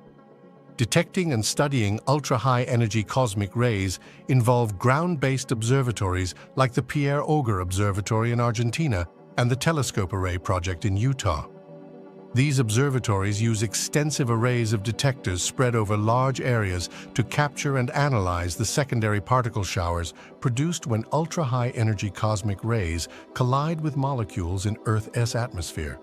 S1: Detecting and studying ultra-high-energy cosmic rays involve ground-based observatories like the Pierre Auger Observatory in Argentina and the Telescope Array project in Utah. These observatories use extensive arrays of detectors spread over large areas to capture and analyze the secondary particle showers produced when ultra-high-energy cosmic rays collide with molecules in Earth's atmosphere.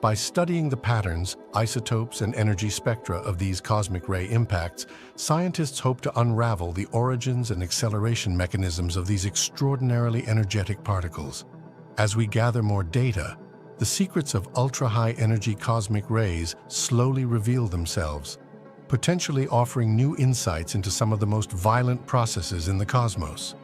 S1: By studying the patterns, isotopes, and energy spectra of these cosmic ray impacts, scientists hope to unravel the origins and acceleration mechanisms of these extraordinarily energetic particles. As we gather more data, the secrets of ultra-high-energy cosmic rays slowly reveal themselves, potentially offering new insights into some of the most violent processes in the cosmos.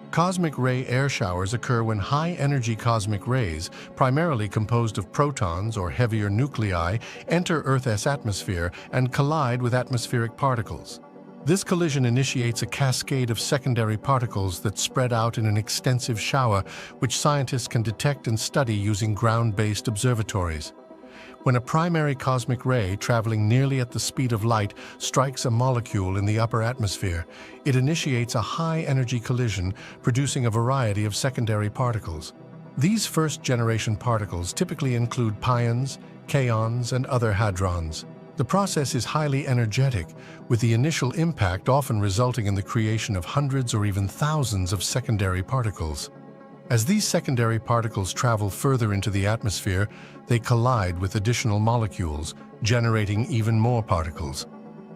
S1: Cosmic ray air showers occur when high-energy cosmic rays, primarily composed of protons or heavier nuclei, enter Earth's atmosphere and collide with atmospheric particles. This collision initiates a cascade of secondary particles that spread out in an extensive shower, which scientists can detect and study using ground-based observatories. When a primary cosmic ray traveling nearly at the speed of light strikes a molecule in the upper atmosphere, it initiates a high-energy collision, producing a variety of secondary particles. These first-generation particles typically include pions, kaons, and other hadrons. The process is highly energetic, with the initial impact often resulting in the creation of hundreds or even thousands of secondary particles. As these secondary particles travel further into the atmosphere, they collide with additional molecules, generating even more particles.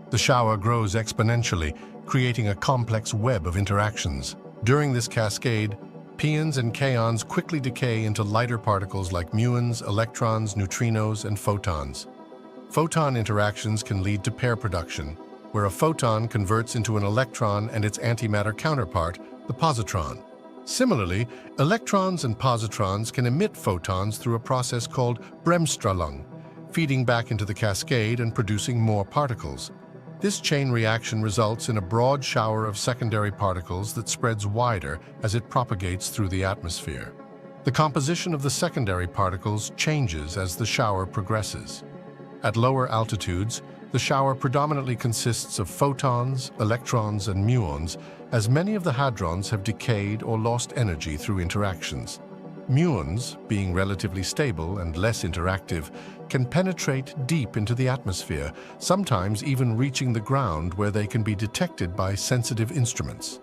S1: The shower grows exponentially, creating a complex web of interactions. During this cascade, pions and kaons quickly decay into lighter particles like muons, electrons, neutrinos, and photons. Photon interactions can lead to pair production, where a photon converts into an electron and its antimatter counterpart, the positron. Similarly, electrons and positrons can emit photons through a process called Bremsstrahlung, feeding back into the cascade and producing more particles. This chain reaction results in a broad shower of secondary particles that spreads wider as it propagates through the atmosphere. The composition of the secondary particles changes as the shower progresses. At lower altitudes, the shower predominantly consists of photons, electrons, and muons, as many of the hadrons have decayed or lost energy through interactions. Muons, being relatively stable and less interactive, can penetrate deep into the atmosphere, sometimes even reaching the ground where they can be detected by sensitive instruments.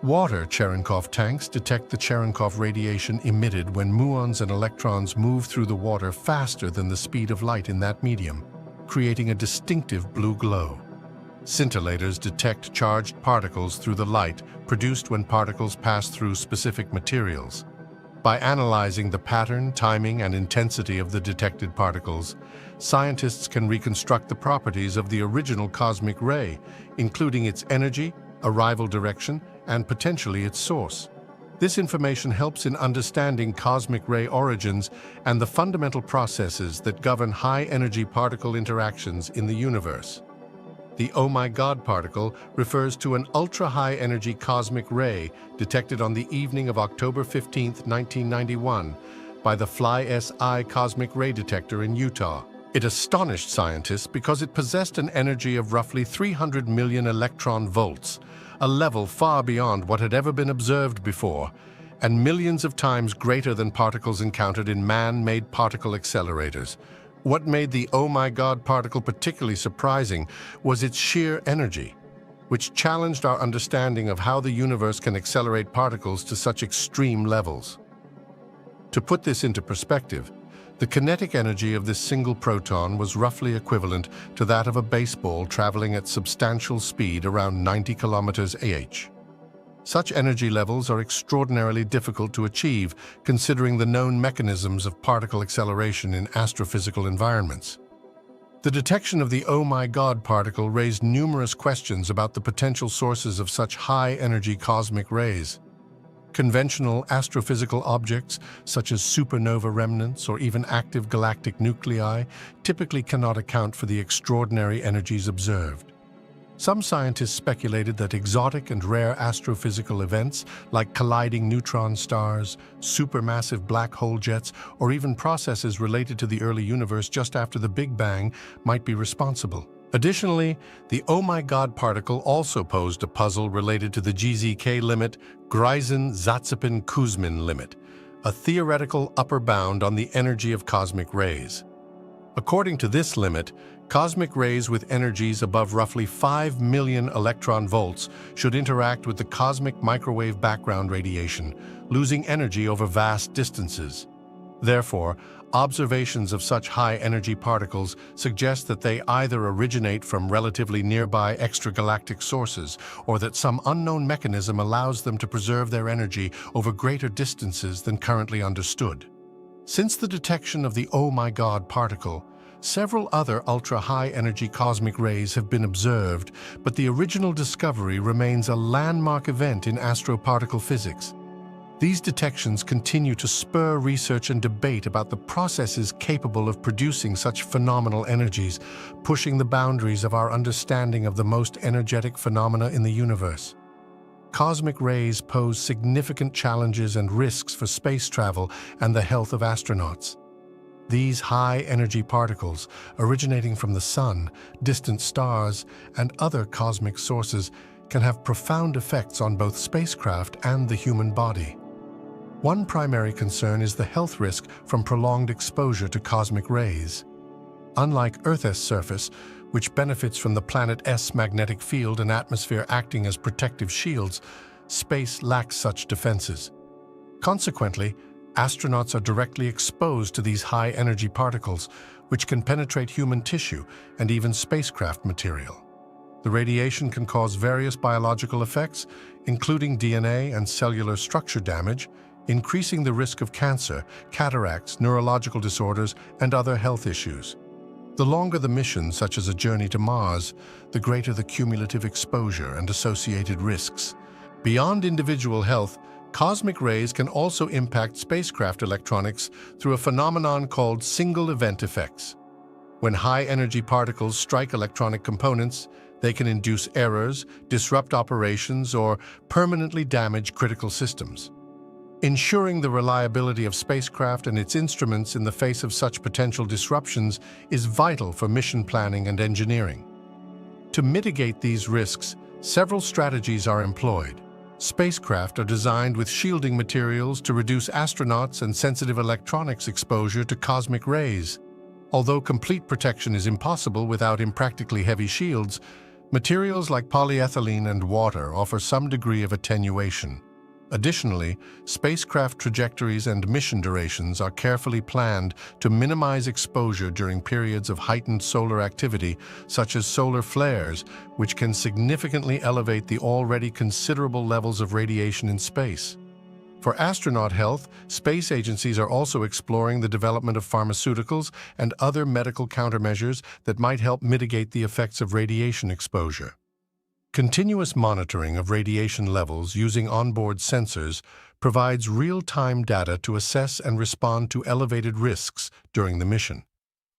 S1: Water Cherenkov tanks detect the Cherenkov radiation emitted when muons and electrons move through the water faster than the speed of light in that medium, creating a distinctive blue glow. Scintillators detect charged particles through the light produced when particles pass through specific materials. By analyzing the pattern, timing, and intensity of the detected particles, scientists can reconstruct the properties of the original cosmic ray, including its energy, arrival direction, and potentially its source. This information helps in understanding cosmic ray origins and the fundamental processes that govern high-energy particle interactions in the universe. The Oh My God particle refers to an ultra-high-energy cosmic ray detected on the evening of October 15, 1991, by the Fly-SI cosmic ray detector in Utah. It astonished scientists because it possessed an energy of roughly 300 million electron volts, a level far beyond what had ever been observed before, and millions of times greater than particles encountered in man-made particle accelerators. What made the Oh My God particle particularly surprising was its sheer energy, which challenged our understanding of how the universe can accelerate particles to such extreme levels. To put this into perspective, The kinetic energy of this single proton was roughly equivalent to that of a baseball traveling at substantial speed around 90 kilometers /h. Such energy levels are extraordinarily difficult to achieve, considering the known mechanisms of particle acceleration in astrophysical environments. The detection of the "Oh my God" particle raised numerous questions about the potential sources of such high-energy cosmic rays. Conventional astrophysical objects, such as supernova remnants or even active galactic nuclei, typically cannot account for the extraordinary energies observed. Some scientists speculated that exotic and rare astrophysical events, like colliding neutron stars, supermassive black hole jets, or even processes related to the early universe just after the Big Bang, might be responsible. Additionally, the "Oh my God" particle also posed a puzzle related to the GZK limit, Greisen-Zatsepin-Kuzmin limit, a theoretical upper bound on the energy of cosmic rays. According to this limit, cosmic rays with energies above roughly 5 million electron volts should interact with the cosmic microwave background radiation, losing energy over vast distances. Therefore, observations of such high-energy particles suggest that they either originate from relatively nearby extragalactic sources or that some unknown mechanism allows them to preserve their energy over greater distances than currently understood. Since the detection of the "Oh my God" particle, several other ultra-high-energy cosmic rays have been observed, but the original discovery remains a landmark event in astroparticle physics. These detections continue to spur research and debate about the processes capable of producing such phenomenal energies, pushing the boundaries of our understanding of the most energetic phenomena in the universe. Cosmic rays pose significant challenges and risks for space travel and the health of astronauts. These high-energy particles, originating from the Sun, distant stars, and other cosmic sources, can have profound effects on both spacecraft and the human body. One primary concern is the health risk from prolonged exposure to cosmic rays. Unlike Earth's surface, which benefits from the planet's magnetic field and atmosphere acting as protective shields, space lacks such defenses. Consequently, astronauts are directly exposed to these high-energy particles, which can penetrate human tissue and even spacecraft material. The radiation can cause various biological effects, including DNA and cellular structure damage, increasing the risk of cancer, cataracts, neurological disorders, and other health issues. The longer the mission, such as a journey to Mars, the greater the cumulative exposure and associated risks. Beyond individual health, cosmic rays can also impact spacecraft electronics through a phenomenon called single-event effects. When high-energy particles strike electronic components, they can induce errors, disrupt operations, or permanently damage critical systems. Ensuring the reliability of spacecraft and its instruments in the face of such potential disruptions is vital for mission planning and engineering. To mitigate these risks, several strategies are employed. Spacecraft are designed with shielding materials to reduce astronauts and sensitive electronics exposure to cosmic rays. Although complete protection is impossible without impractically heavy shields, materials like polyethylene and water offer some degree of attenuation. Additionally, spacecraft trajectories and mission durations are carefully planned to minimize exposure during periods of heightened solar activity, such as solar flares, which can significantly elevate the already considerable levels of radiation in space. For astronaut health, space agencies are also exploring the development of pharmaceuticals and other medical countermeasures that might help mitigate the effects of radiation exposure. Continuous monitoring of radiation levels using onboard sensors provides real-time data to assess and respond to elevated risks during the mission.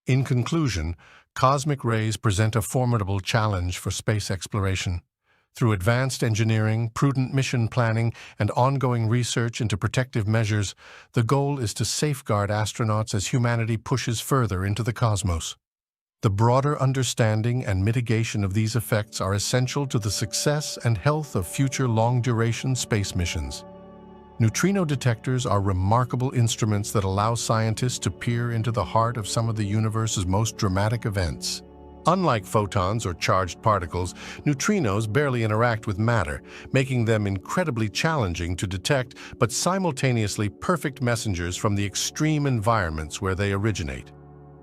S1: In conclusion, cosmic rays present a formidable challenge for space exploration. Through advanced engineering, prudent mission planning, and ongoing research into protective measures, the goal is to safeguard astronauts as humanity pushes further into the cosmos. The broader understanding and mitigation of these effects are essential to the success and health of future long-duration space missions. Neutrino detectors are remarkable instruments that allow scientists to peer into the heart of some of the universe's most dramatic events. Unlike photons or charged particles, neutrinos barely interact with matter, making them incredibly challenging to detect, but simultaneously perfect messengers from the extreme environments where they originate.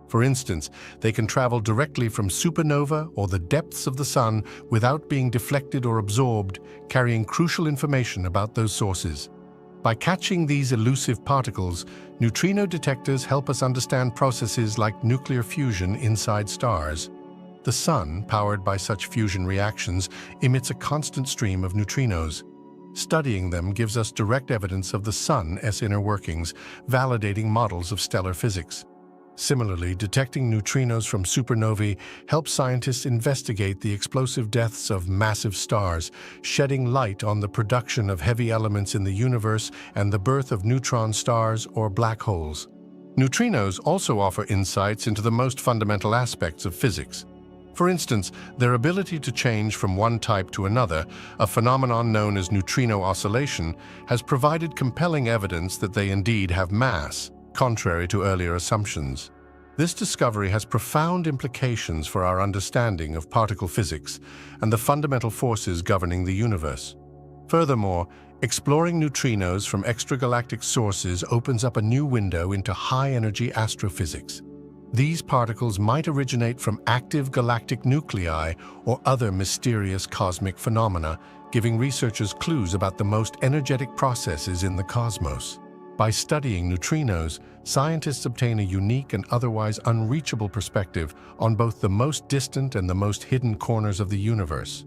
S1: For instance, they can travel directly from supernova or the depths of the sun without being deflected or absorbed, carrying crucial information about those sources. By catching these elusive particles, neutrino detectors help us understand processes like nuclear fusion inside stars. The sun, powered by such fusion reactions, emits a constant stream of neutrinos. Studying them gives us direct evidence of the sun's inner workings, validating models of stellar physics. Similarly, detecting neutrinos from supernovae helps scientists investigate the explosive deaths of massive stars, shedding light on the production of heavy elements in the universe and the birth of neutron stars or black holes. Neutrinos also offer insights into the most fundamental aspects of physics. For instance, their ability to change from one type to another, a phenomenon known as neutrino oscillation, has provided compelling evidence that they indeed have mass, contrary to earlier assumptions. This discovery has profound implications for our understanding of particle physics and the fundamental forces governing the universe. Furthermore, exploring neutrinos from extragalactic sources opens up a new window into high-energy astrophysics. These particles might originate from active galactic nuclei or other mysterious cosmic phenomena, giving researchers clues about the most energetic processes in the cosmos. By studying neutrinos, scientists obtain a unique and otherwise unreachable perspective on both the most distant and the most hidden corners of the universe.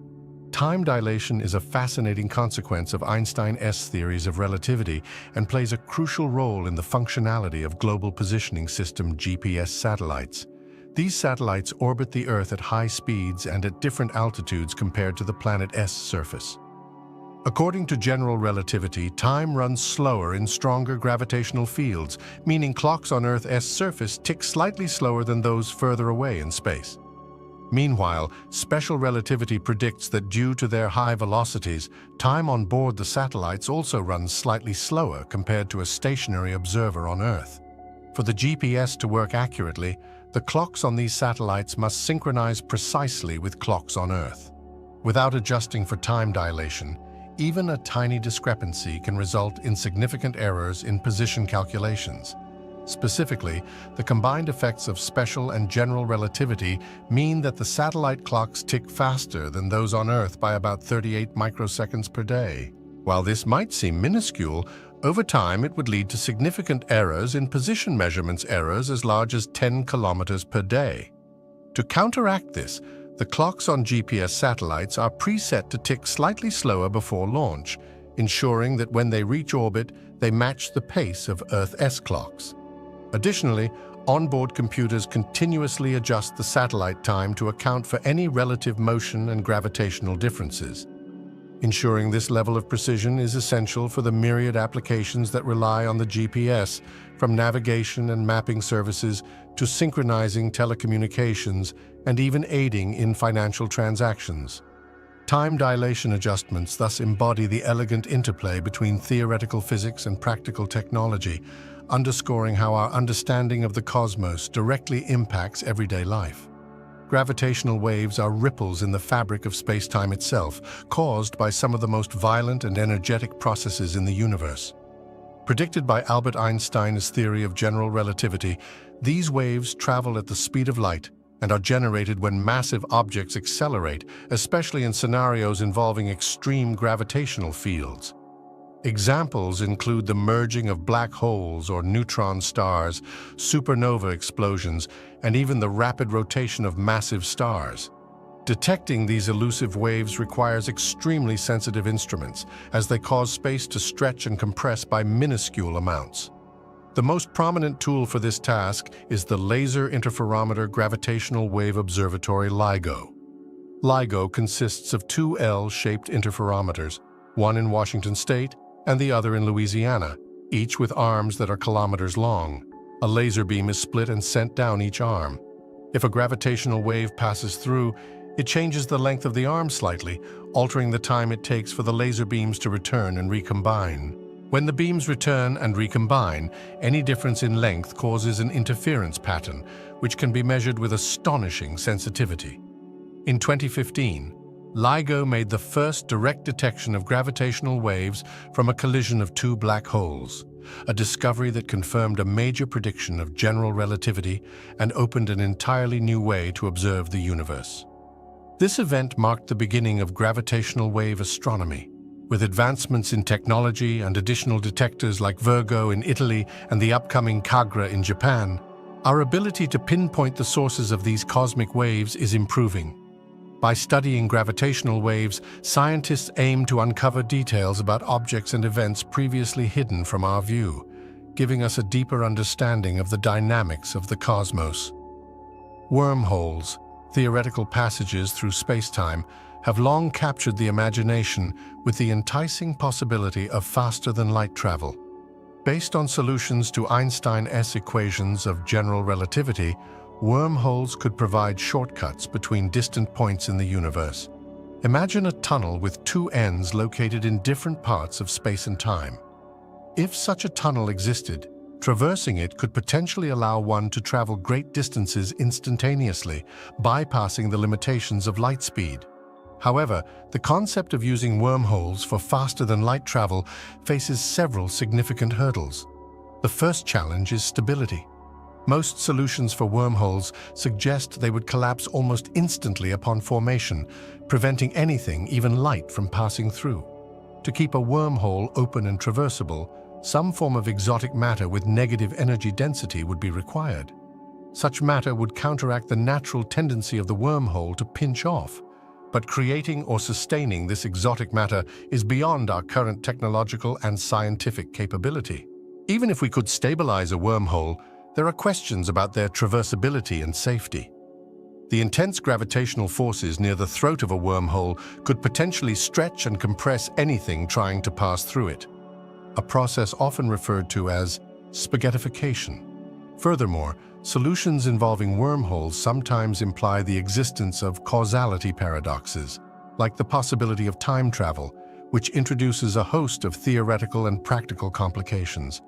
S1: Time dilation is a fascinating consequence of Einstein's theories of relativity and plays a crucial role in the functionality of Global Positioning System (GPS) satellites. These satellites orbit the Earth at high speeds and at different altitudes compared to the planet's surface. According to general relativity, time runs slower in stronger gravitational fields, meaning clocks on Earth's surface tick slightly slower than those further away in space. Meanwhile, special relativity predicts that due to their high velocities, time on board the satellites also runs slightly slower compared to a stationary observer on Earth. For the GPS to work accurately, the clocks on these satellites must synchronize precisely with clocks on Earth. Without adjusting for time dilation, even a tiny discrepancy can result in significant errors in position calculations. Specifically, the combined effects of special and general relativity mean that the satellite clocks tick faster than those on Earth by about 38 microseconds per day. While this might seem minuscule, over time it would lead to significant errors in position measurements errors as large as 10 kilometers per day. To counteract this, the clocks on GPS satellites are preset to tick slightly slower before launch, ensuring that when they reach orbit, they match the pace of Earth's clocks. Additionally, onboard computers continuously adjust the satellite time to account for any relative motion and gravitational differences. Ensuring this level of precision is essential for the myriad applications that rely on the GPS, from navigation and mapping services to synchronizing telecommunications and even aiding in financial transactions. Time dilation adjustments thus embody the elegant interplay between theoretical physics and practical technology, underscoring how our understanding of the cosmos directly impacts everyday life. Gravitational waves are ripples in the fabric of space-time itself, caused by some of the most violent and energetic processes in the universe. Predicted by Albert Einstein's theory of general relativity, these waves travel at the speed of light and are generated when massive objects accelerate, especially in scenarios involving extreme gravitational fields. Examples include the merging of black holes or neutron stars, supernova explosions, and even the rapid rotation of massive stars. Detecting these elusive waves requires extremely sensitive instruments, as they cause space to stretch and compress by minuscule amounts. The most prominent tool for this task is the Laser Interferometer Gravitational Wave Observatory LIGO. LIGO consists of two L-shaped interferometers, one in Washington State and the other in Louisiana, each with arms that are kilometers long. A laser beam is split and sent down each arm. If a gravitational wave passes through, it changes the length of the arm slightly, altering the time it takes for the laser beams to return and recombine. When the beams return and recombine, any difference in length causes an interference pattern, which can be measured with astonishing sensitivity. In 2015, LIGO made the first direct detection of gravitational waves from a collision of two black holes, a discovery that confirmed a major prediction of general relativity and opened an entirely new way to observe the universe. This event marked the beginning of gravitational wave astronomy. With advancements in technology and additional detectors like Virgo in Italy and the upcoming Kagra in Japan, our ability to pinpoint the sources of these cosmic waves is improving. By studying gravitational waves, scientists aim to uncover details about objects and events previously hidden from our view, giving us a deeper understanding of the dynamics of the cosmos. Wormholes, theoretical passages through space-time, have long captured the imagination with the enticing possibility of faster-than-light travel. Based on solutions to Einstein's equations of general relativity, wormholes could provide shortcuts between distant points in the universe. Imagine a tunnel with two ends located in different parts of space and time. If such a tunnel existed, traversing it could potentially allow one to travel great distances instantaneously, bypassing the limitations of light speed. However, the concept of using wormholes for faster-than-light travel faces several significant hurdles. The first challenge is stability. Most solutions for wormholes suggest they would collapse almost instantly upon formation, preventing anything, even light, from passing through. To keep a wormhole open and traversable, some form of exotic matter with negative energy density would be required. Such matter would counteract the natural tendency of the wormhole to pinch off. But creating or sustaining this exotic matter is beyond our current technological and scientific capability. Even if we could stabilize a wormhole, there are questions about their traversability and safety. The intense gravitational forces near the throat of a wormhole could potentially stretch and compress anything trying to pass through it, a process often referred to as spaghettification. Furthermore, solutions involving wormholes sometimes imply the existence of causality paradoxes, like the possibility of time travel, which introduces a host of theoretical and practical complications.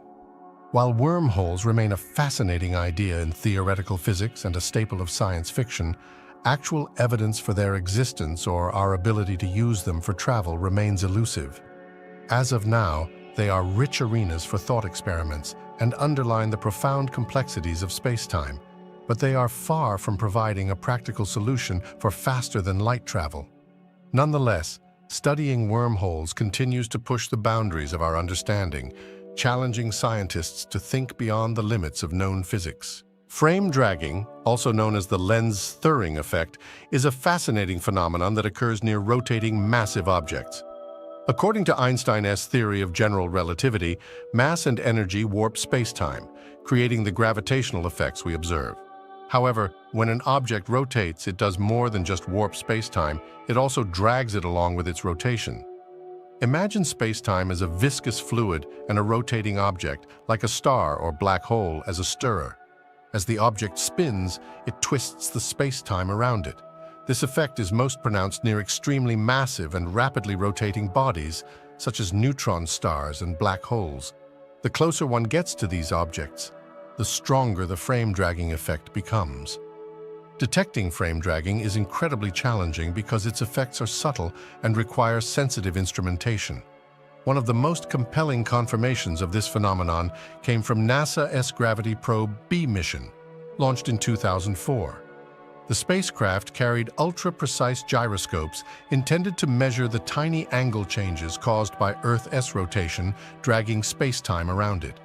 S1: While wormholes remain a fascinating idea in theoretical physics and a staple of science fiction, actual evidence for their existence or our ability to use them for travel remains elusive. As of now, they are rich arenas for thought experiments and underline the profound complexities of space-time, but they are far from providing a practical solution for faster-than-light travel. Nonetheless, studying wormholes continues to push the boundaries of our understanding, challenging scientists to think beyond the limits of known physics. Frame dragging, also known as the lens thirring effect, is a fascinating phenomenon that occurs near rotating massive objects. According to Einstein's theory of general relativity, mass and energy warp space-time, creating the gravitational effects we observe. However, when an object rotates, it does more than just warp space-time, it also drags it along with its rotation. Imagine space-time as a viscous fluid and a rotating object, like a star or black hole, as a stirrer. As the object spins, it twists the space-time around it. This effect is most pronounced near extremely massive and rapidly rotating bodies, such as neutron stars and black holes. The closer one gets to these objects, the stronger the frame dragging effect becomes. Detecting frame dragging is incredibly challenging because its effects are subtle and require sensitive instrumentation. One of the most compelling confirmations of this phenomenon came from NASA's Gravity Probe B mission, launched in 2004. The spacecraft carried ultra-precise gyroscopes intended to measure the tiny angle changes caused by Earth's rotation dragging space-time around it.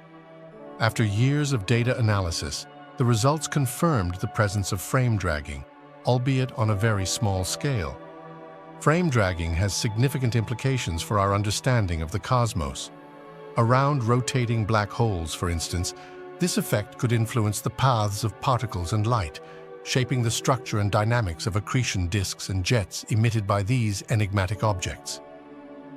S1: After years of data analysis, the results confirmed the presence of frame dragging, albeit on a very small scale. Frame dragging has significant implications for our understanding of the cosmos. Around rotating black holes, for instance, this effect could influence the paths of particles and light, shaping the structure and dynamics of accretion disks and jets emitted by these enigmatic objects.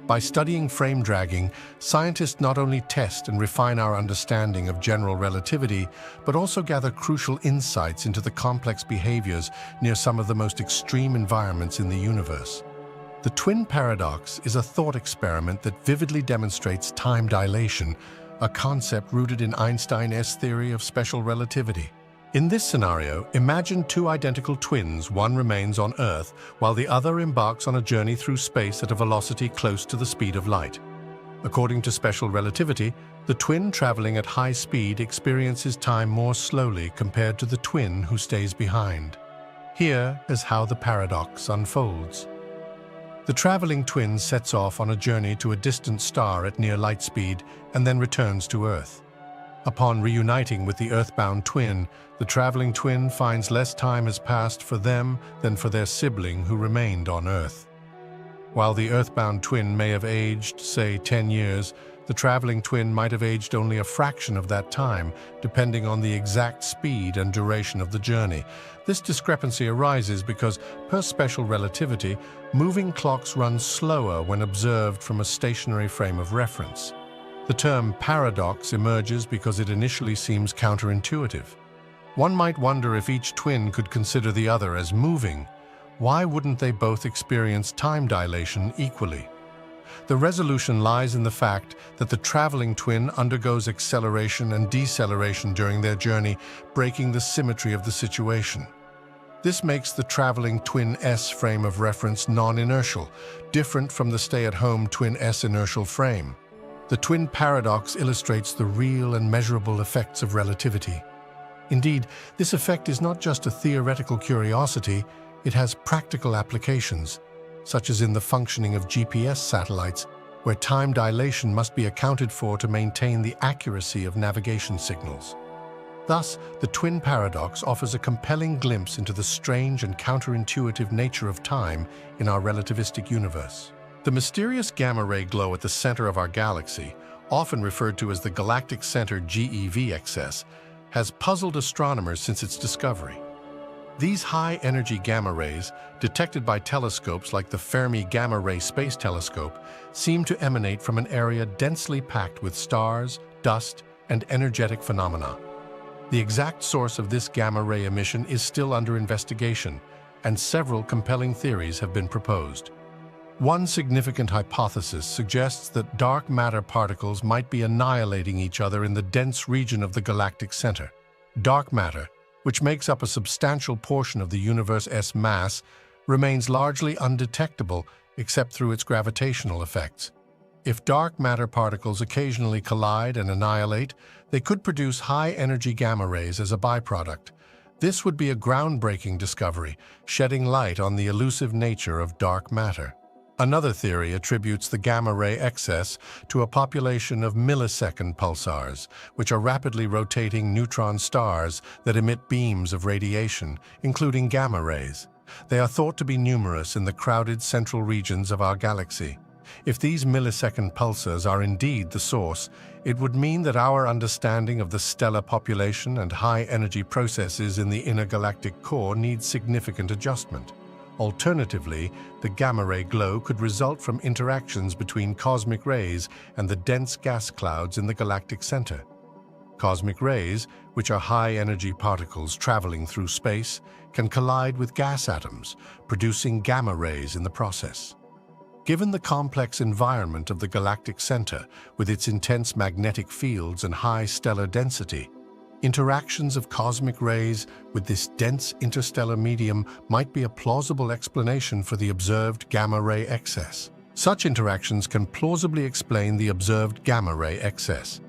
S1: By studying frame dragging, scientists not only test and refine our understanding of general relativity, but also gather crucial insights into the complex behaviors near some of the most extreme environments in the universe. The twin paradox is a thought experiment that vividly demonstrates time dilation, a concept rooted in Einstein's theory of special relativity. In this scenario, imagine two identical twins. One remains on Earth, while the other embarks on a journey through space at a velocity close to the speed of light. According to special relativity, the twin traveling at high speed experiences time more slowly compared to the twin who stays behind. Here is how the paradox unfolds. The traveling twin sets off on a journey to a distant star at near light speed and then returns to Earth. Upon reuniting with the Earthbound twin, the traveling twin finds less time has passed for them than for their sibling who remained on Earth. While the Earthbound twin may have aged, say, 10 years, the traveling twin might have aged only a fraction of that time, depending on the exact speed and duration of the journey. This discrepancy arises because, per special relativity, moving clocks run slower when observed from a stationary frame of reference. The term paradox emerges because it initially seems counterintuitive. One might wonder if each twin could consider the other as moving. Why wouldn't they both experience time dilation equally? The resolution lies in the fact that the traveling twin undergoes acceleration and deceleration during their journey, breaking the symmetry of the situation. This makes the traveling twin S frame of reference non-inertial, different from the stay-at-home twin S inertial frame. The twin paradox illustrates the real and measurable effects of relativity. Indeed, this effect is not just a theoretical curiosity, it has practical applications, such as in the functioning of GPS satellites, where time dilation must be accounted for to maintain the accuracy of navigation signals. Thus, the twin paradox offers a compelling glimpse into the strange and counterintuitive nature of time in our relativistic universe. The mysterious gamma-ray glow at the center of our galaxy, often referred to as the galactic center GeV excess, has puzzled astronomers since its discovery. These high-energy gamma rays, detected by telescopes like the Fermi Gamma Ray Space Telescope, seem to emanate from an area densely packed with stars, dust, and energetic phenomena. The exact source of this gamma-ray emission is still under investigation, and several compelling theories have been proposed. One significant hypothesis suggests that dark matter particles might be annihilating each other in the dense region of the galactic center. Dark matter, which makes up a substantial portion of the universe's mass, remains largely undetectable except through its gravitational effects. If dark matter particles occasionally collide and annihilate, they could produce high-energy gamma rays as a byproduct. This would be a groundbreaking discovery, shedding light on the elusive nature of dark matter. Another theory attributes the gamma-ray excess to a population of millisecond pulsars, which are rapidly rotating neutron stars that emit beams of radiation, including gamma rays. They are thought to be numerous in the crowded central regions of our galaxy. If these millisecond pulsars are indeed the source, it would mean that our understanding of the stellar population and high-energy processes in the inner galactic core needs significant adjustment. Alternatively, the gamma-ray glow could result from interactions between cosmic rays and the dense gas clouds in the galactic center. Cosmic rays, which are high-energy particles traveling through space, can collide with gas atoms, producing gamma rays in the process. Given the complex environment of the galactic center, with its intense magnetic fields and high stellar density, interactions of cosmic rays with this dense interstellar medium might be a plausible explanation for the observed gamma-ray excess. Such interactions can plausibly explain the observed gamma-ray excess.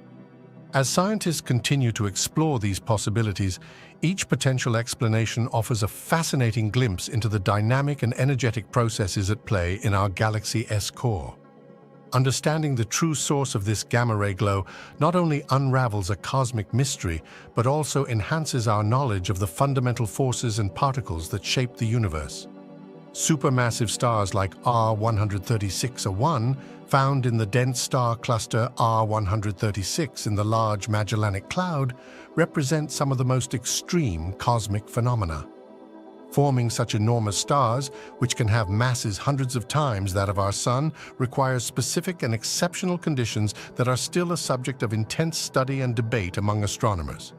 S1: As scientists continue to explore these possibilities, each potential explanation offers a fascinating glimpse into the dynamic and energetic processes at play in our galaxy's core. Understanding the true source of this gamma-ray glow not only unravels a cosmic mystery, but also enhances our knowledge of the fundamental forces and particles that shape the universe. Supermassive stars like R136A1, found in the dense star cluster R136 in the Large Magellanic Cloud, represent some of the most extreme cosmic phenomena. Forming such enormous stars, which can have masses hundreds of times that of our Sun, requires specific and exceptional conditions that are still a subject of intense study and debate among astronomers.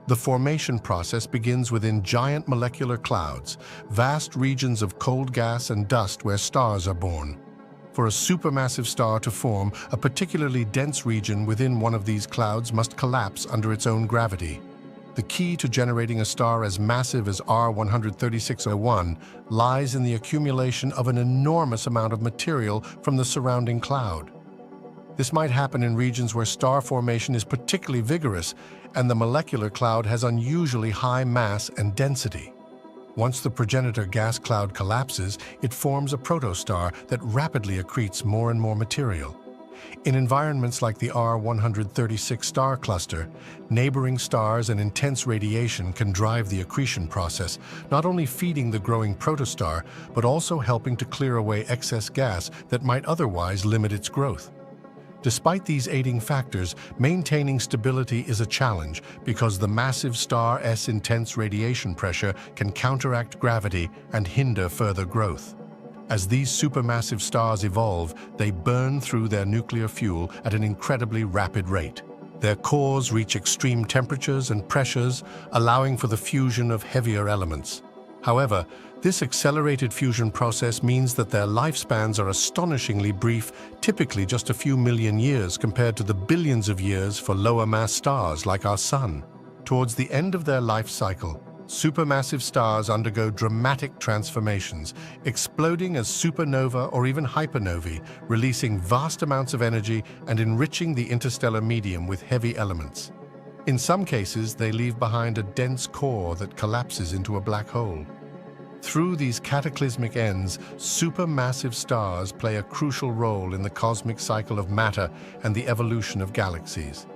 S1: The formation process begins within giant molecular clouds, vast regions of cold gas and dust where stars are born. For a supermassive star to form, a particularly dense region within one of these clouds must collapse under its own gravity. The key to generating a star as massive as R13601 lies in the accumulation of an enormous amount of material from the surrounding cloud. This might happen in regions where star formation is particularly vigorous and the molecular cloud has unusually high mass and density. Once the progenitor gas cloud collapses, it forms a protostar that rapidly accretes more and more material. In environments like the R136 star cluster, neighboring stars and intense radiation can drive the accretion process, not only feeding the growing protostar, but also helping to clear away excess gas that might otherwise limit its growth. Despite these aiding factors, maintaining stability is a challenge because the massive star's intense radiation pressure can counteract gravity and hinder further growth. As these supermassive stars evolve, they burn through their nuclear fuel at an incredibly rapid rate. Their cores reach extreme temperatures and pressures, allowing for the fusion of heavier elements. However, this accelerated fusion process means that their lifespans are astonishingly brief, typically just a few million years compared to the billions of years for lower-mass stars like our Sun. Towards the end of their life cycle, supermassive stars undergo dramatic transformations, exploding as supernova or even hypernovae, releasing vast amounts of energy and enriching the interstellar medium with heavy elements. In some cases, they leave behind a dense core that collapses into a black hole. Through these cataclysmic ends, supermassive stars play a crucial role in the cosmic cycle of matter and the evolution of galaxies.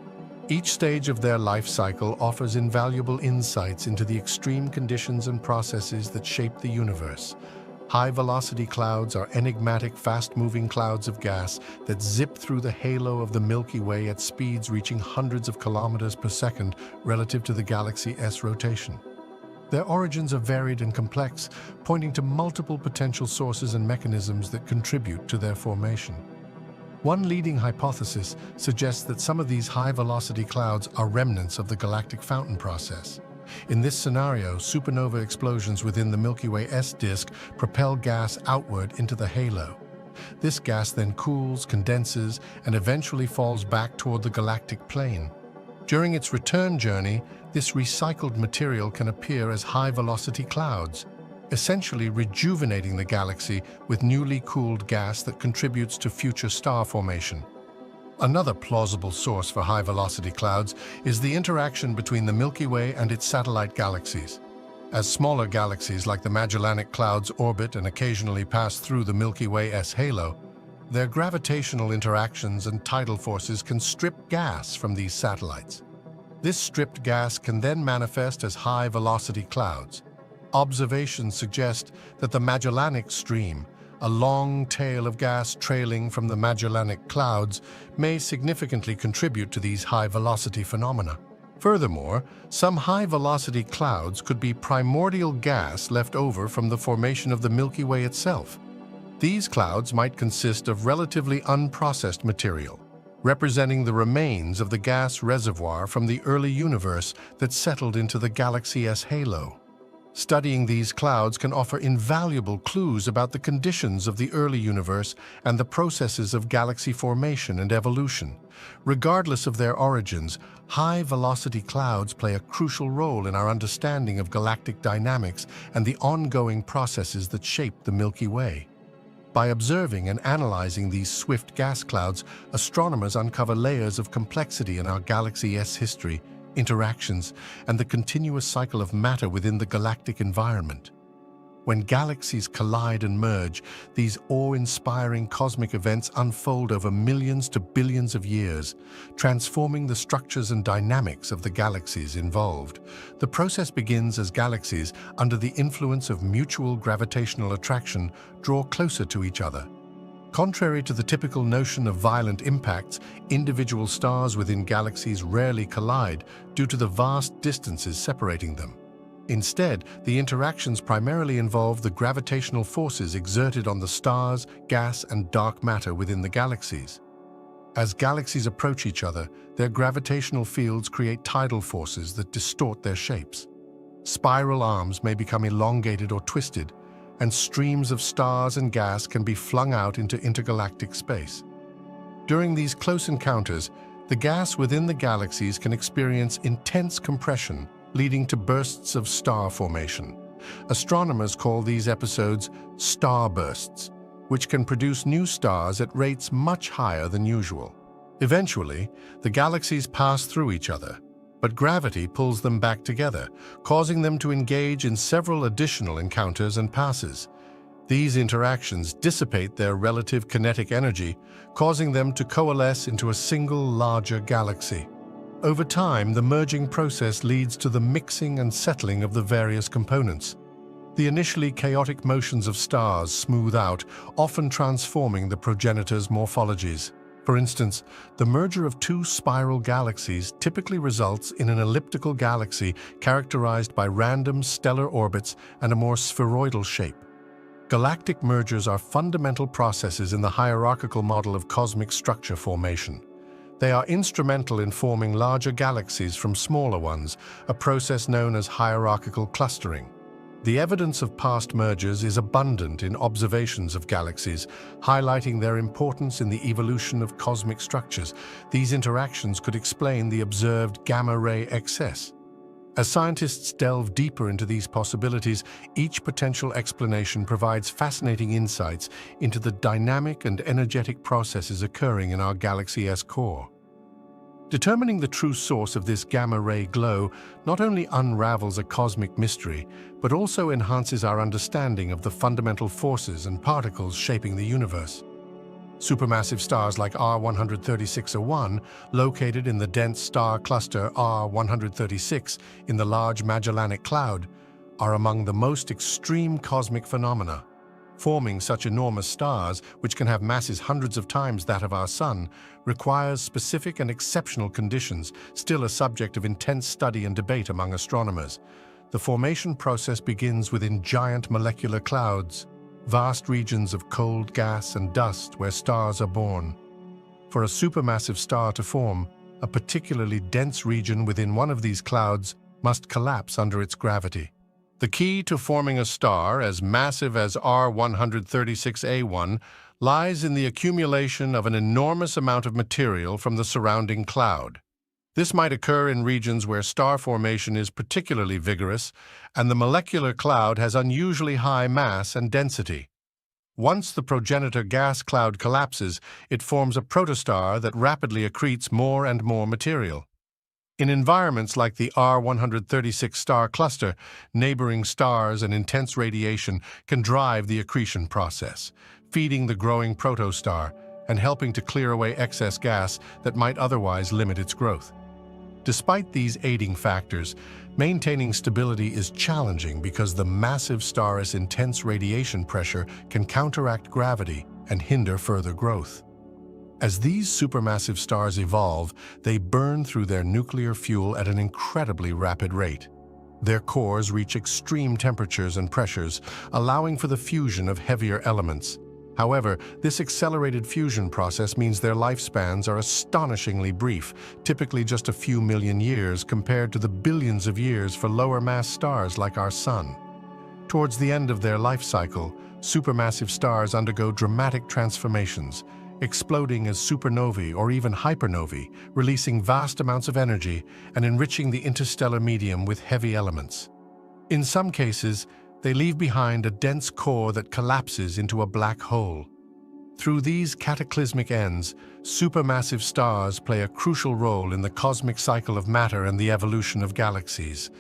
S1: Each stage of their life cycle offers invaluable insights into the extreme conditions and processes that shape the universe. High-velocity clouds are enigmatic, fast-moving clouds of gas that zip through the halo of the Milky Way at speeds reaching hundreds of kilometers per second relative to the galaxy's rotation. Their origins are varied and complex, pointing to multiple potential sources and mechanisms that contribute to their formation. One leading hypothesis suggests that some of these high-velocity clouds are remnants of the galactic fountain process. In this scenario, supernova explosions within the Milky Way's disk propel gas outward into the halo. This gas then cools, condenses, and eventually falls back toward the galactic plane. During its return journey, this recycled material can appear as high-velocity clouds, essentially rejuvenating the galaxy with newly cooled gas that contributes to future star formation. Another plausible source for high-velocity clouds is the interaction between the Milky Way and its satellite galaxies. As smaller galaxies like the Magellanic Clouds orbit and occasionally pass through the Milky Way's halo, their gravitational interactions and tidal forces can strip gas from these satellites. This stripped gas can then manifest as high-velocity clouds. Observations suggest that the Magellanic Stream, a long tail of gas trailing from the Magellanic Clouds, may significantly contribute to these high-velocity phenomena. Furthermore, some high-velocity clouds could be primordial gas left over from the formation of the Milky Way itself. These clouds might consist of relatively unprocessed material, representing the remains of the gas reservoir from the early universe that settled into the galaxy's halo. Studying these clouds can offer invaluable clues about the conditions of the early universe and the processes of galaxy formation and evolution. Regardless of their origins, high-velocity clouds play a crucial role in our understanding of galactic dynamics and the ongoing processes that shape the Milky Way. By observing and analyzing these swift gas clouds, astronomers uncover layers of complexity in our galaxy's history, interactions, and the continuous cycle of matter within the galactic environment. When galaxies collide and merge, these awe-inspiring cosmic events unfold over millions to billions of years, transforming the structures and dynamics of the galaxies involved. The process begins as galaxies, under the influence of mutual gravitational attraction, draw closer to each other. Contrary to the typical notion of violent impacts, individual stars within galaxies rarely collide due to the vast distances separating them. Instead, the interactions primarily involve the gravitational forces exerted on the stars, gas, and dark matter within the galaxies. As galaxies approach each other, their gravitational fields create tidal forces that distort their shapes. Spiral arms may become elongated or twisted, and streams of stars and gas can be flung out into intergalactic space. During these close encounters, the gas within the galaxies can experience intense compression, leading to bursts of star formation. Astronomers call these episodes starbursts, which can produce new stars at rates much higher than usual. Eventually, the galaxies pass through each other, but gravity pulls them back together, causing them to engage in several additional encounters and passes. These interactions dissipate their relative kinetic energy, causing them to coalesce into a single larger galaxy. Over time, the merging process leads to the mixing and settling of the various components. The initially chaotic motions of stars smooth out, often transforming the progenitor's morphologies. For instance, the merger of two spiral galaxies typically results in an elliptical galaxy characterized by random stellar orbits and a more spheroidal shape. Galactic mergers are fundamental processes in the hierarchical model of cosmic structure formation. They are instrumental in forming larger galaxies from smaller ones, a process known as hierarchical clustering. The evidence of past mergers is abundant in observations of galaxies, highlighting their importance in the evolution of cosmic structures. These interactions could explain the observed gamma-ray excess. As scientists delve deeper into these possibilities, each potential explanation provides fascinating insights into the dynamic and energetic processes occurring in our galaxy's core. Determining the true source of this gamma-ray glow not only unravels a cosmic mystery, but also enhances our understanding of the fundamental forces and particles shaping the universe. Supermassive stars like R136a1, located in the dense star cluster R136 in the Large Magellanic Cloud, are among the most extreme cosmic phenomena. Forming such enormous stars, which can have masses hundreds of times that of our Sun, requires specific and exceptional conditions, still a subject of intense study and debate among astronomers. The formation process begins within giant molecular clouds, vast regions of cold gas and dust where stars are born. For a supermassive star to form, a particularly dense region within one of these clouds must collapse under its gravity. The key to forming a star as massive as R136a1 lies in the accumulation of an enormous amount of material from the surrounding cloud. This might occur in regions where star formation is particularly vigorous and the molecular cloud has unusually high mass and density. Once the progenitor gas cloud collapses, it forms a protostar that rapidly accretes more and more material. In environments like the R136 star cluster, neighboring stars and intense radiation can drive the accretion process, feeding the growing protostar and helping to clear away excess gas that might otherwise limit its growth. Despite these aiding factors, maintaining stability is challenging because the massive star's intense radiation pressure can counteract gravity and hinder further growth. As these supermassive stars evolve, they burn through their nuclear fuel at an incredibly rapid rate. Their cores reach extreme temperatures and pressures, allowing for the fusion of heavier elements. However, this accelerated fusion process means their lifespans are astonishingly brief, typically just a few million years compared to the billions of years for lower-mass stars like our Sun. Towards the end of their life cycle, supermassive stars undergo dramatic transformations, exploding as supernovae or even hypernovae, releasing vast amounts of energy and enriching the interstellar medium with heavy elements. In some cases, they leave behind a dense core that collapses into a black hole. Through these cataclysmic ends, supermassive stars play a crucial role in the cosmic cycle of matter and the evolution of galaxies.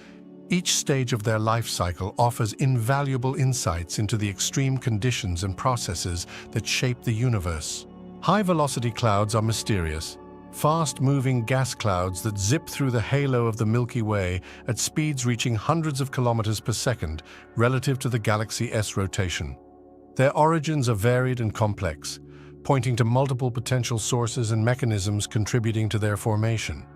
S1: Each stage of their life cycle offers invaluable insights into the extreme conditions and processes that shape the universe. High-velocity clouds are mysterious, fast-moving gas clouds that zip through the halo of the Milky Way at speeds reaching hundreds of kilometers per second relative to the galaxy's rotation. Their origins are varied and complex, pointing to multiple potential sources and mechanisms contributing to their formation.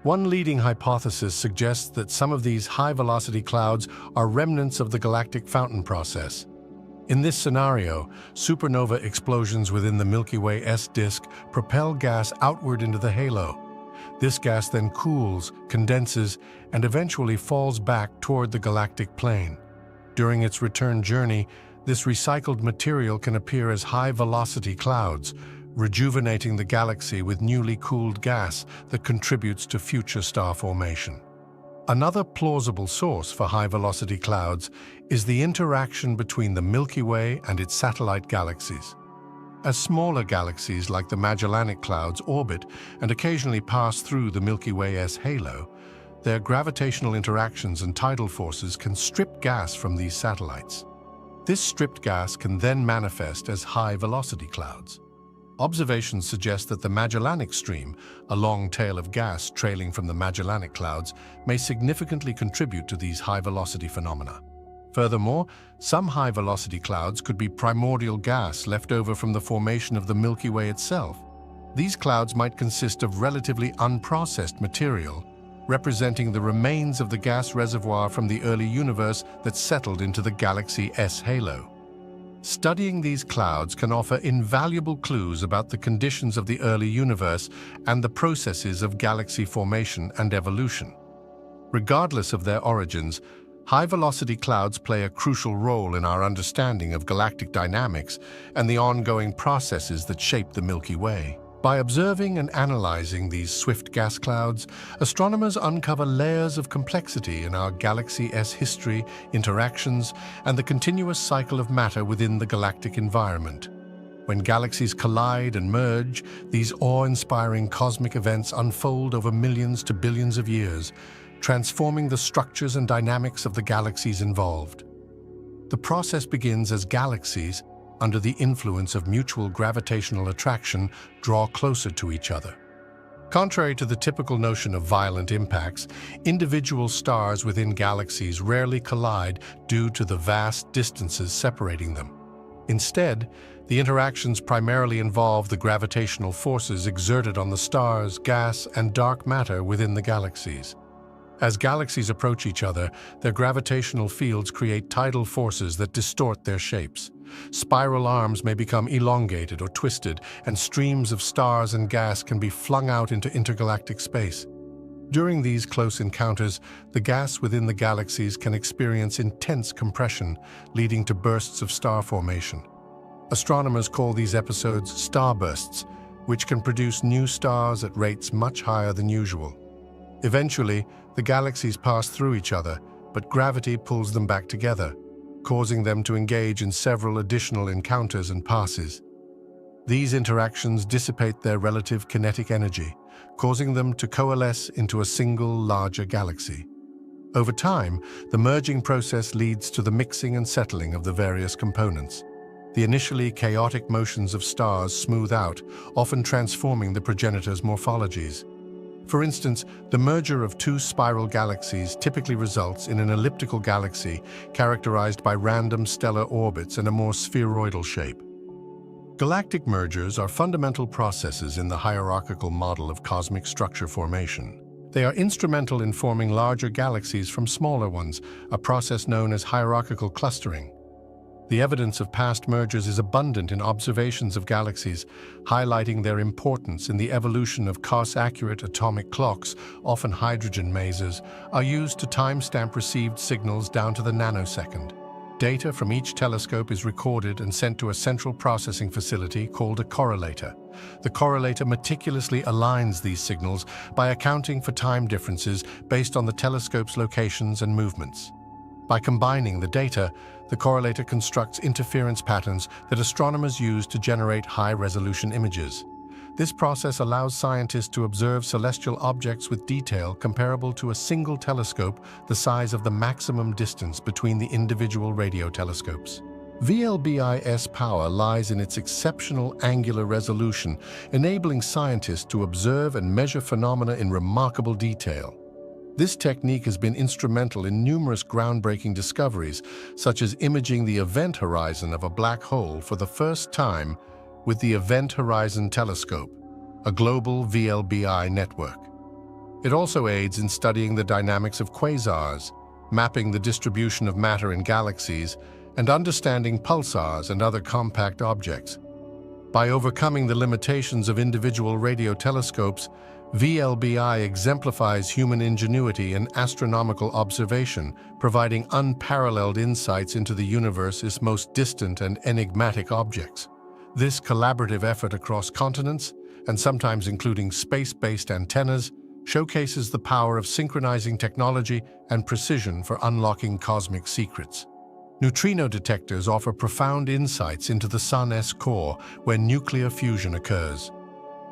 S1: One leading hypothesis suggests that some of these high-velocity clouds are remnants of the galactic fountain process. In this scenario, supernova explosions within the Milky Way-S disk propel gas outward into the halo. This gas then cools, condenses, and eventually falls back toward the galactic plane. During its return journey, this recycled material can appear as high-velocity clouds, rejuvenating the galaxy with newly cooled gas that contributes to future star formation. Another plausible source for high-velocity clouds is the interaction between the Milky Way and its satellite galaxies. As smaller galaxies like the Magellanic Clouds orbit and occasionally pass through the Milky Way-S halo, their gravitational interactions and tidal forces can strip gas from these satellites. This stripped gas can then manifest as high-velocity clouds. Observations suggest that the Magellanic Stream, a long tail of gas trailing from the Magellanic Clouds, may significantly contribute to these high-velocity phenomena. Furthermore, some high-velocity clouds could be primordial gas left over from the formation of the Milky Way itself. These clouds might consist of relatively unprocessed material, representing the remains of the gas reservoir from the early universe that settled into the galaxy-S halo. Studying these clouds can offer invaluable clues about the conditions of the early universe and the processes of galaxy formation and evolution. Regardless of their origins, high-velocity clouds play a crucial role in our understanding of galactic dynamics and the ongoing processes that shape the Milky Way. By observing and analyzing these swift gas clouds, astronomers uncover layers of complexity in our galaxy-S history, interactions, and the continuous cycle of matter within the galactic environment. When galaxies collide and merge, these awe-inspiring cosmic events unfold over millions to billions of years, transforming the structures and dynamics of the galaxies involved. The process begins as galaxies, under the influence of mutual gravitational attraction, draw closer to each other. Contrary to the typical notion of violent impacts, individual stars within galaxies rarely collide due to the vast distances separating them. Instead, the interactions primarily involve the gravitational forces exerted on the stars, gas, and dark matter within the galaxies. As galaxies approach each other, their gravitational fields create tidal forces that distort their shapes. Spiral arms may become elongated or twisted, and streams of stars and gas can be flung out into intergalactic space. During these close encounters, the gas within the galaxies can experience intense compression, leading to bursts of star formation. Astronomers call these episodes starbursts, which can produce new stars at rates much higher than usual. Eventually, the galaxies pass through each other, but gravity pulls them back together, causing them to engage in several additional encounters and passes. These interactions dissipate their relative kinetic energy, causing them to coalesce into a single larger galaxy. Over time, the merging process leads to the mixing and settling of the various components. The initially chaotic motions of stars smooth out, often transforming the progenitor's morphologies. For instance, the merger of two spiral galaxies typically results in an elliptical galaxy characterized by random stellar orbits and a more spheroidal shape. Galactic mergers are fundamental processes in the hierarchical model of cosmic structure formation. They are instrumental in forming larger galaxies from smaller ones, a process known as hierarchical clustering. The evidence of past mergers is abundant in observations of galaxies, highlighting their importance in the evolution of cost-accurate atomic clocks, often hydrogen masers, are used to timestamp received signals down to the nanosecond. Data from each telescope is recorded and sent to a central processing facility called a correlator. The correlator meticulously aligns these signals by accounting for time differences based on the telescope's locations and movements. By combining the data, the correlator constructs interference patterns that astronomers use to generate high-resolution images. This process allows scientists to observe celestial objects with detail comparable to a single telescope the size of the maximum distance between the individual radio telescopes. VLBI's power lies in its exceptional angular resolution, enabling scientists to observe and measure phenomena in remarkable detail. This technique has been instrumental in numerous groundbreaking discoveries, such as imaging the event horizon of a black hole for the first time with the Event Horizon Telescope, a global VLBI network. It also aids in studying the dynamics of quasars, mapping the distribution of matter in galaxies, and understanding pulsars and other compact objects. By overcoming the limitations of individual radio telescopes, VLBI exemplifies human ingenuity in astronomical observation, providing unparalleled insights into the universe's most distant and enigmatic objects. This collaborative effort across continents, and sometimes including space-based antennas, showcases the power of synchronizing technology and precision for unlocking cosmic secrets. Neutrino detectors offer profound insights into the Sun's core where nuclear fusion occurs.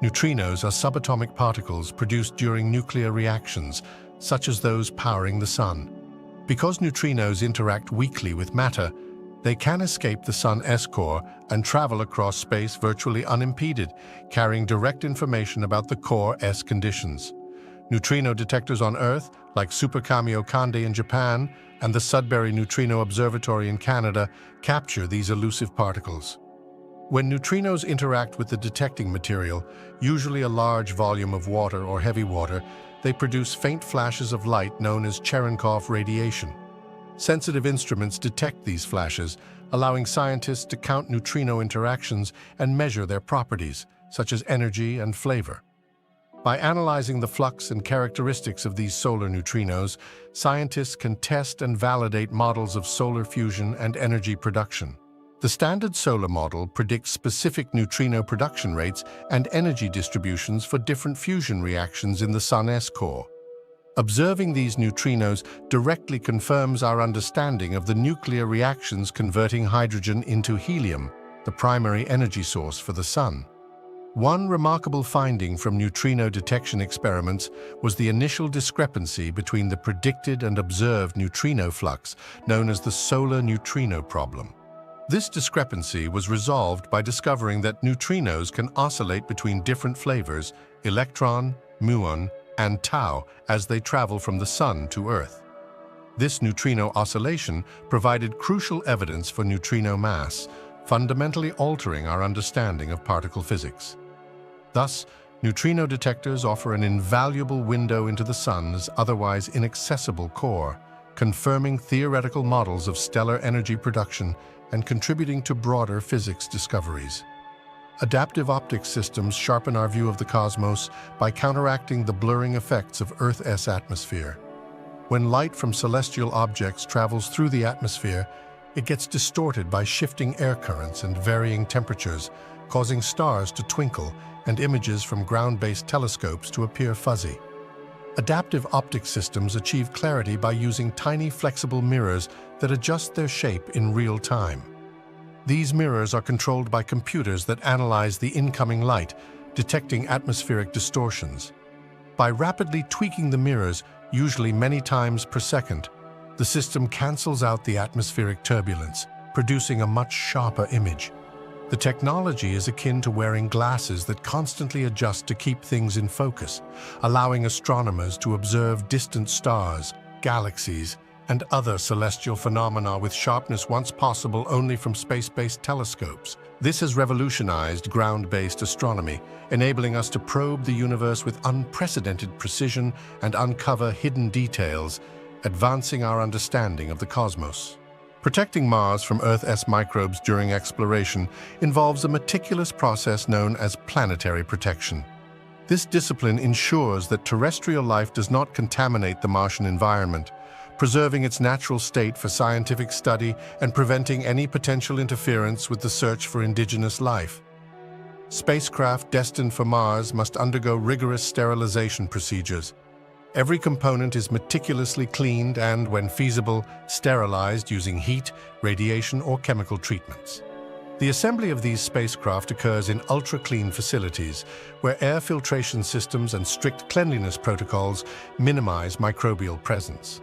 S1: Neutrinos are subatomic particles produced during nuclear reactions, such as those powering the Sun. Because neutrinos interact weakly with matter, they can escape the Sun's core and travel across space virtually unimpeded, carrying direct information about the core's conditions. Neutrino detectors on Earth, like Super Kamiokande in Japan and the Sudbury Neutrino Observatory in Canada, capture these elusive particles. When neutrinos interact with the detecting material, usually a large volume of water or heavy water, they produce faint flashes of light known as Cherenkov radiation. Sensitive instruments detect these flashes, allowing scientists to count neutrino interactions and measure their properties, such as energy and flavor. By analyzing the flux and characteristics of these solar neutrinos, scientists can test and validate models of solar fusion and energy production. The standard solar model predicts specific neutrino production rates and energy distributions for different fusion reactions in the Sun's core. Observing these neutrinos directly confirms our understanding of the nuclear reactions converting hydrogen into helium, the primary energy source for the Sun. One remarkable finding from neutrino detection experiments was the initial discrepancy between the predicted and observed neutrino flux, known as the solar neutrino problem. This discrepancy was resolved by discovering that neutrinos can oscillate between different flavors, electron, muon, and tau, as they travel from the Sun to Earth. This neutrino oscillation provided crucial evidence for neutrino mass, fundamentally altering our understanding of particle physics. Thus, neutrino detectors offer an invaluable window into the Sun's otherwise inaccessible core, confirming theoretical models of stellar energy production and contributing to broader physics discoveries. Adaptive optics systems sharpen our view of the cosmos by counteracting the blurring effects of Earth's atmosphere. When light from celestial objects travels through the atmosphere, it gets distorted by shifting air currents and varying temperatures, causing stars to twinkle and images from ground-based telescopes to appear fuzzy. Adaptive optic systems achieve clarity by using tiny flexible mirrors that adjust their shape in real time. These mirrors are controlled by computers that analyze the incoming light, detecting atmospheric distortions. By rapidly tweaking the mirrors, usually many times per second, the system cancels out the atmospheric turbulence, producing a much sharper image. The technology is akin to wearing glasses that constantly adjust to keep things in focus, allowing astronomers to observe distant stars, galaxies, and other celestial phenomena with sharpness once possible only from space-based telescopes. This has revolutionized ground-based astronomy, enabling us to probe the universe with unprecedented precision and uncover hidden details, advancing our understanding of the cosmos. Protecting Mars from Earth's microbes during exploration involves a meticulous process known as planetary protection. This discipline ensures that terrestrial life does not contaminate the Martian environment, preserving its natural state for scientific study and preventing any potential interference with the search for indigenous life. Spacecraft destined for Mars must undergo rigorous sterilization procedures. Every component is meticulously cleaned and, when feasible, sterilized using heat, radiation, or chemical treatments. The assembly of these spacecraft occurs in ultra-clean facilities, where air filtration systems and strict cleanliness protocols minimize microbial presence.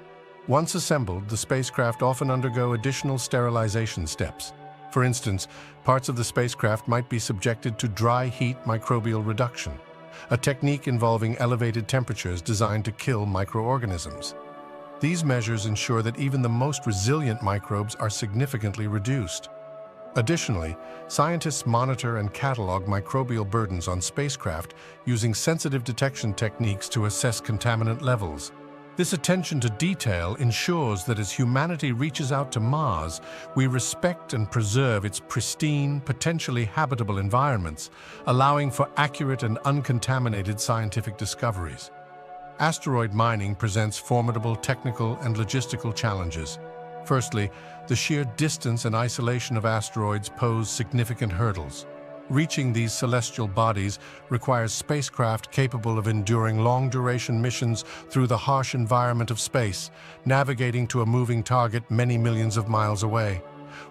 S1: Once assembled, the spacecraft often undergo additional sterilization steps. For instance, parts of the spacecraft might be subjected to dry heat microbial reduction, a technique involving elevated temperatures designed to kill microorganisms. These measures ensure that even the most resilient microbes are significantly reduced. Additionally, scientists monitor and catalog microbial burdens on spacecraft using sensitive detection techniques to assess contaminant levels. This attention to detail ensures that as humanity reaches out to Mars, we respect and preserve its pristine, potentially habitable environments, allowing for accurate and uncontaminated scientific discoveries. Asteroid mining presents formidable technical and logistical challenges. Firstly, the sheer distance and isolation of asteroids pose significant hurdles. Reaching these celestial bodies requires spacecraft capable of enduring long-duration missions through the harsh environment of space, navigating to a moving target many millions of miles away.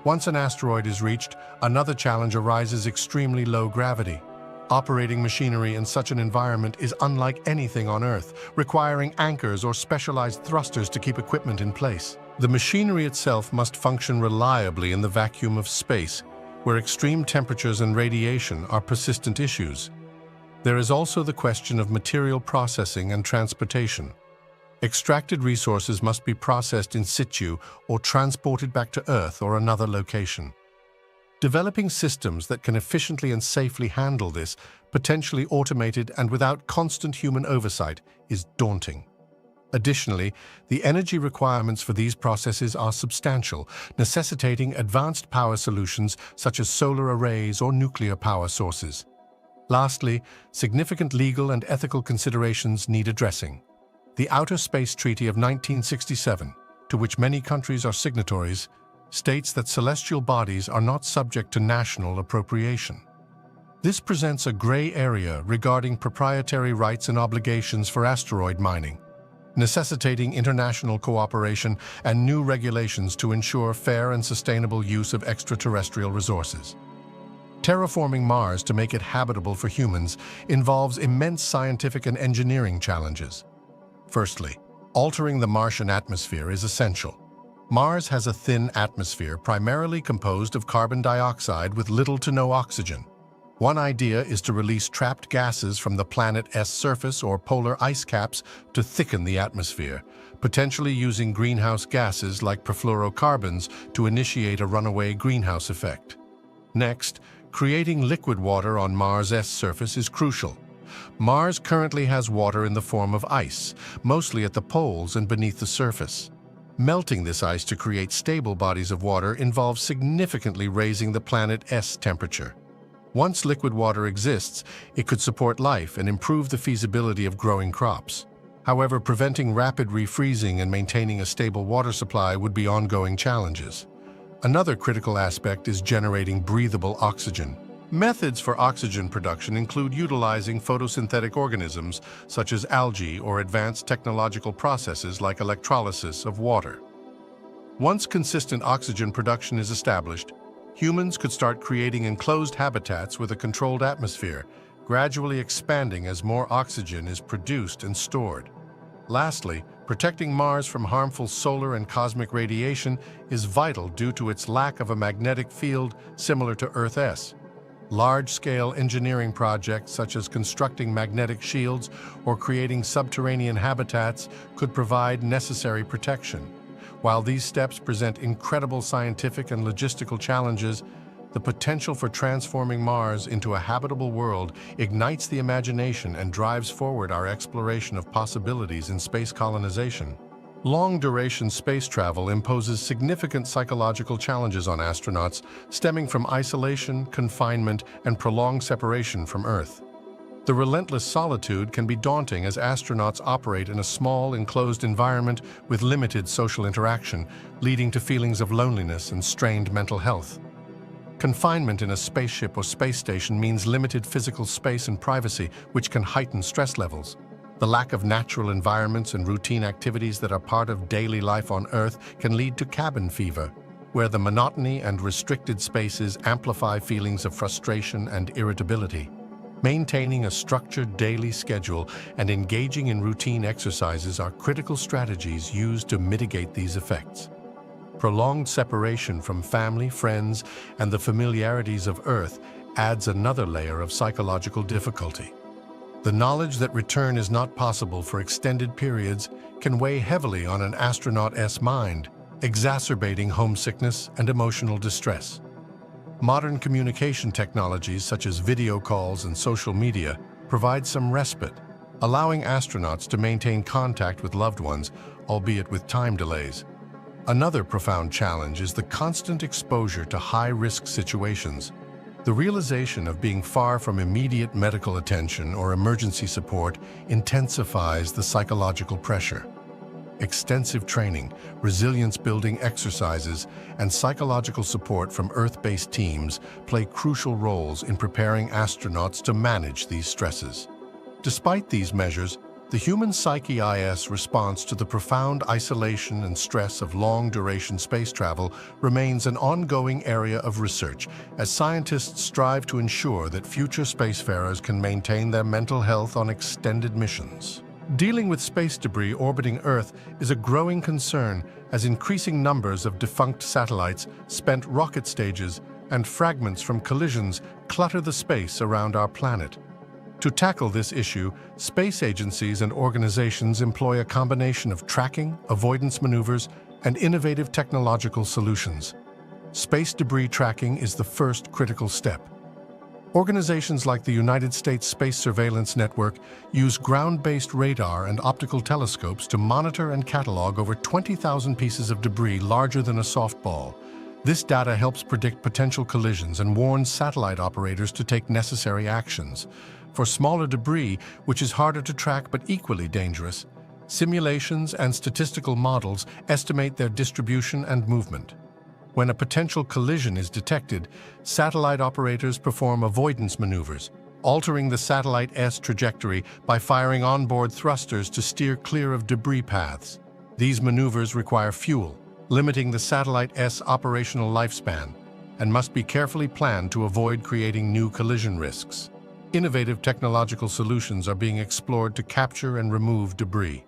S1: Once an asteroid is reached, another challenge arises: extremely low gravity. Operating machinery in such an environment is unlike anything on Earth, requiring anchors or specialized thrusters to keep equipment in place. The machinery itself must function reliably in the vacuum of space, where extreme temperatures and radiation are persistent issues. There is also the question of material processing and transportation. Extracted resources must be processed in situ or transported back to Earth or another location. Developing systems that can efficiently and safely handle this, potentially automated and without constant human oversight, is daunting. Additionally, the energy requirements for these processes are substantial, necessitating advanced power solutions such as solar arrays or nuclear power sources. Lastly, significant legal and ethical considerations need addressing. The Outer Space Treaty of 1967, to which many countries are signatories, states that celestial bodies are not subject to national appropriation. This presents a gray area regarding proprietary rights and obligations for asteroid mining, necessitating international cooperation and new regulations to ensure fair and sustainable use of extraterrestrial resources. Terraforming Mars to make it habitable for humans involves immense scientific and engineering challenges. Firstly, altering the Martian atmosphere is essential. Mars has a thin atmosphere primarily composed of carbon dioxide with little to no oxygen. One idea is to release trapped gases from the planet's surface or polar ice caps to thicken the atmosphere, potentially using greenhouse gases like perfluorocarbons to initiate a runaway greenhouse effect. Next, creating liquid water on Mars' surface is crucial. Mars currently has water in the form of ice, mostly at the poles and beneath the surface. Melting this ice to create stable bodies of water involves significantly raising the planet's temperature. Once liquid water exists, it could support life and improve the feasibility of growing crops. However, preventing rapid refreezing and maintaining a stable water supply would be ongoing challenges. Another critical aspect is generating breathable oxygen. Methods for oxygen production include utilizing photosynthetic organisms such as algae or advanced technological processes like electrolysis of water. Once consistent oxygen production is established, humans could start creating enclosed habitats with a controlled atmosphere, gradually expanding as more oxygen is produced and stored. Lastly, protecting Mars from harmful solar and cosmic radiation is vital due to its lack of a magnetic field similar to Earth's. Large-scale engineering projects such as constructing magnetic shields or creating subterranean habitats could provide necessary protection. While these steps present incredible scientific and logistical challenges, the potential for transforming Mars into a habitable world ignites the imagination and drives forward our exploration of possibilities in space colonization. Long-duration space travel imposes significant psychological challenges on astronauts, stemming from isolation, confinement, and prolonged separation from Earth. The relentless solitude can be daunting as astronauts operate in a small, enclosed environment with limited social interaction, leading to feelings of loneliness and strained mental health. Confinement in a spaceship or space station means limited physical space and privacy, which can heighten stress levels. The lack of natural environments and routine activities that are part of daily life on Earth can lead to cabin fever, where the monotony and restricted spaces amplify feelings of frustration and irritability. Maintaining a structured daily schedule and engaging in routine exercises are critical strategies used to mitigate these effects. Prolonged separation from family, friends, and the familiarities of Earth adds another layer of psychological difficulty. The knowledge that return is not possible for extended periods can weigh heavily on an astronaut's mind, exacerbating homesickness and emotional distress. Modern communication technologies such as video calls and social media provide some respite, allowing astronauts to maintain contact with loved ones, albeit with time delays. Another profound challenge is the constant exposure to high-risk situations. The realization of being far from immediate medical attention or emergency support intensifies the psychological pressure. Extensive training, resilience-building exercises, and psychological support from Earth-based teams play crucial roles in preparing astronauts to manage these stresses. Despite these measures, the human psyche-IS response to the profound isolation and stress of long-duration space travel remains an ongoing area of research as scientists strive to ensure that future spacefarers can maintain their mental health on extended missions. Dealing with space debris orbiting Earth is a growing concern as increasing numbers of defunct satellites, spent rocket stages, and fragments from collisions clutter the space around our planet. To tackle this issue, space agencies and organizations employ a combination of tracking, avoidance maneuvers, and innovative technological solutions. Space debris tracking is the first critical step. Organizations like the United States Space Surveillance Network use ground-based radar and optical telescopes to monitor and catalog over 20,000 pieces of debris larger than a softball. This data helps predict potential collisions and warns satellite operators to take necessary actions. For smaller debris, which is harder to track but equally dangerous, simulations and statistical models estimate their distribution and movement. When a potential collision is detected, satellite operators perform avoidance maneuvers, altering the satellite's trajectory by firing onboard thrusters to steer clear of debris paths. These maneuvers require fuel, limiting the satellite's operational lifespan, and must be carefully planned to avoid creating new collision risks. Innovative technological solutions are being explored to capture and remove debris.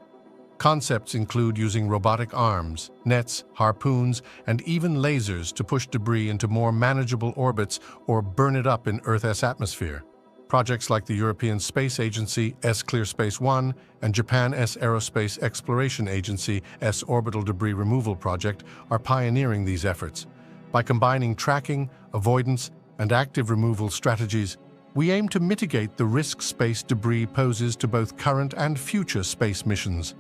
S1: Concepts include using robotic arms, nets, harpoons, and even lasers to push debris into more manageable orbits or burn it up in Earth's atmosphere. Projects like the European Space Agency's Clear Space 1 and Japan's Aerospace Exploration Agency's Orbital Debris Removal Project are pioneering these efforts. By combining tracking, avoidance, and active removal strategies, we aim to mitigate the risk space debris poses to both current and future space missions.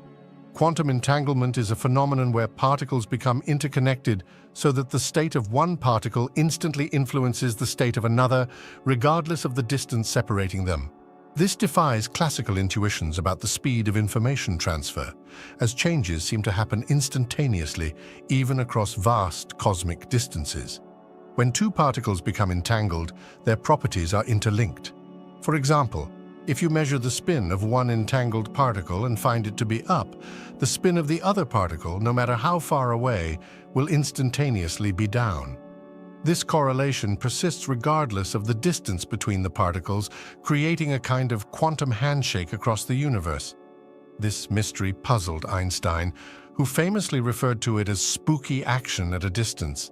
S1: Quantum entanglement is a phenomenon where particles become interconnected so that the state of one particle instantly influences the state of another, regardless of the distance separating them. This defies classical intuitions about the speed of information transfer, as changes seem to happen instantaneously, even across vast cosmic distances. When two particles become entangled, their properties are interlinked. For example, if you measure the spin of one entangled particle and find it to be up, the spin of the other particle, no matter how far away, will instantaneously be down. This correlation persists regardless of the distance between the particles, creating a kind of quantum handshake across the universe. This mystery puzzled Einstein, who famously referred to it as spooky action at a distance.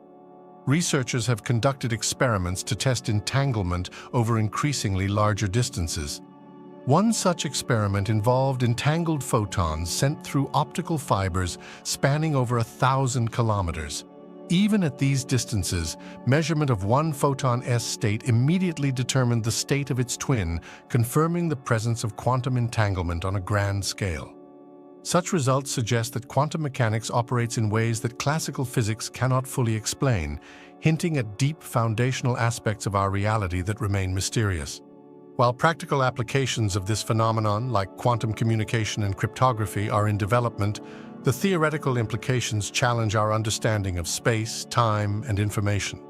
S1: Researchers have conducted experiments to test entanglement over increasingly larger distances. One such experiment involved entangled photons sent through optical fibers spanning over 1,000 kilometers. Even at these distances, measurement of one photon's state immediately determined the state of its twin, confirming the presence of quantum entanglement on a grand scale. Such results suggest that quantum mechanics operates in ways that classical physics cannot fully explain, hinting at deep foundational aspects of our reality that remain mysterious. While practical applications of this phenomenon, like quantum communication and cryptography, are in development, the theoretical implications challenge our understanding of space, time, and information.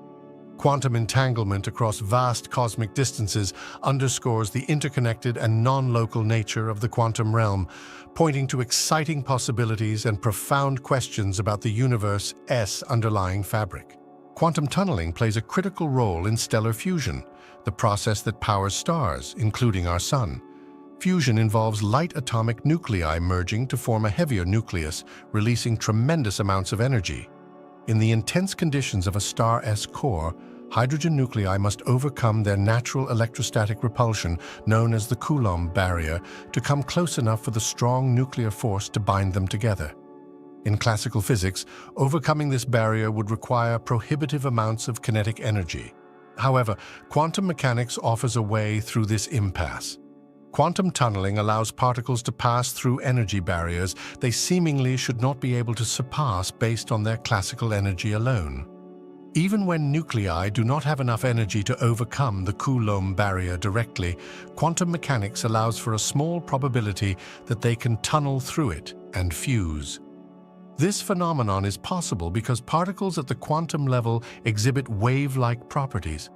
S1: Quantum entanglement across vast cosmic distances underscores the interconnected and non-local nature of the quantum realm, pointing to exciting possibilities and profound questions about the universe's underlying fabric. Quantum tunneling plays a critical role in stellar fusion, the process that powers stars, including our Sun. Fusion involves light atomic nuclei merging to form a heavier nucleus, releasing tremendous amounts of energy. In the intense conditions of a star's core, hydrogen nuclei must overcome their natural electrostatic repulsion, known as the Coulomb barrier, to come close enough for the strong nuclear force to bind them together. In classical physics, overcoming this barrier would require prohibitive amounts of kinetic energy. However, quantum mechanics offers a way through this impasse. Quantum tunneling allows particles to pass through energy barriers they seemingly should not be able to surpass based on their classical energy alone. Even when nuclei do not have enough energy to overcome the Coulomb barrier directly, quantum mechanics allows for a small probability that they can tunnel through it and fuse. This phenomenon is possible because particles at the quantum level exhibit wave-like properties.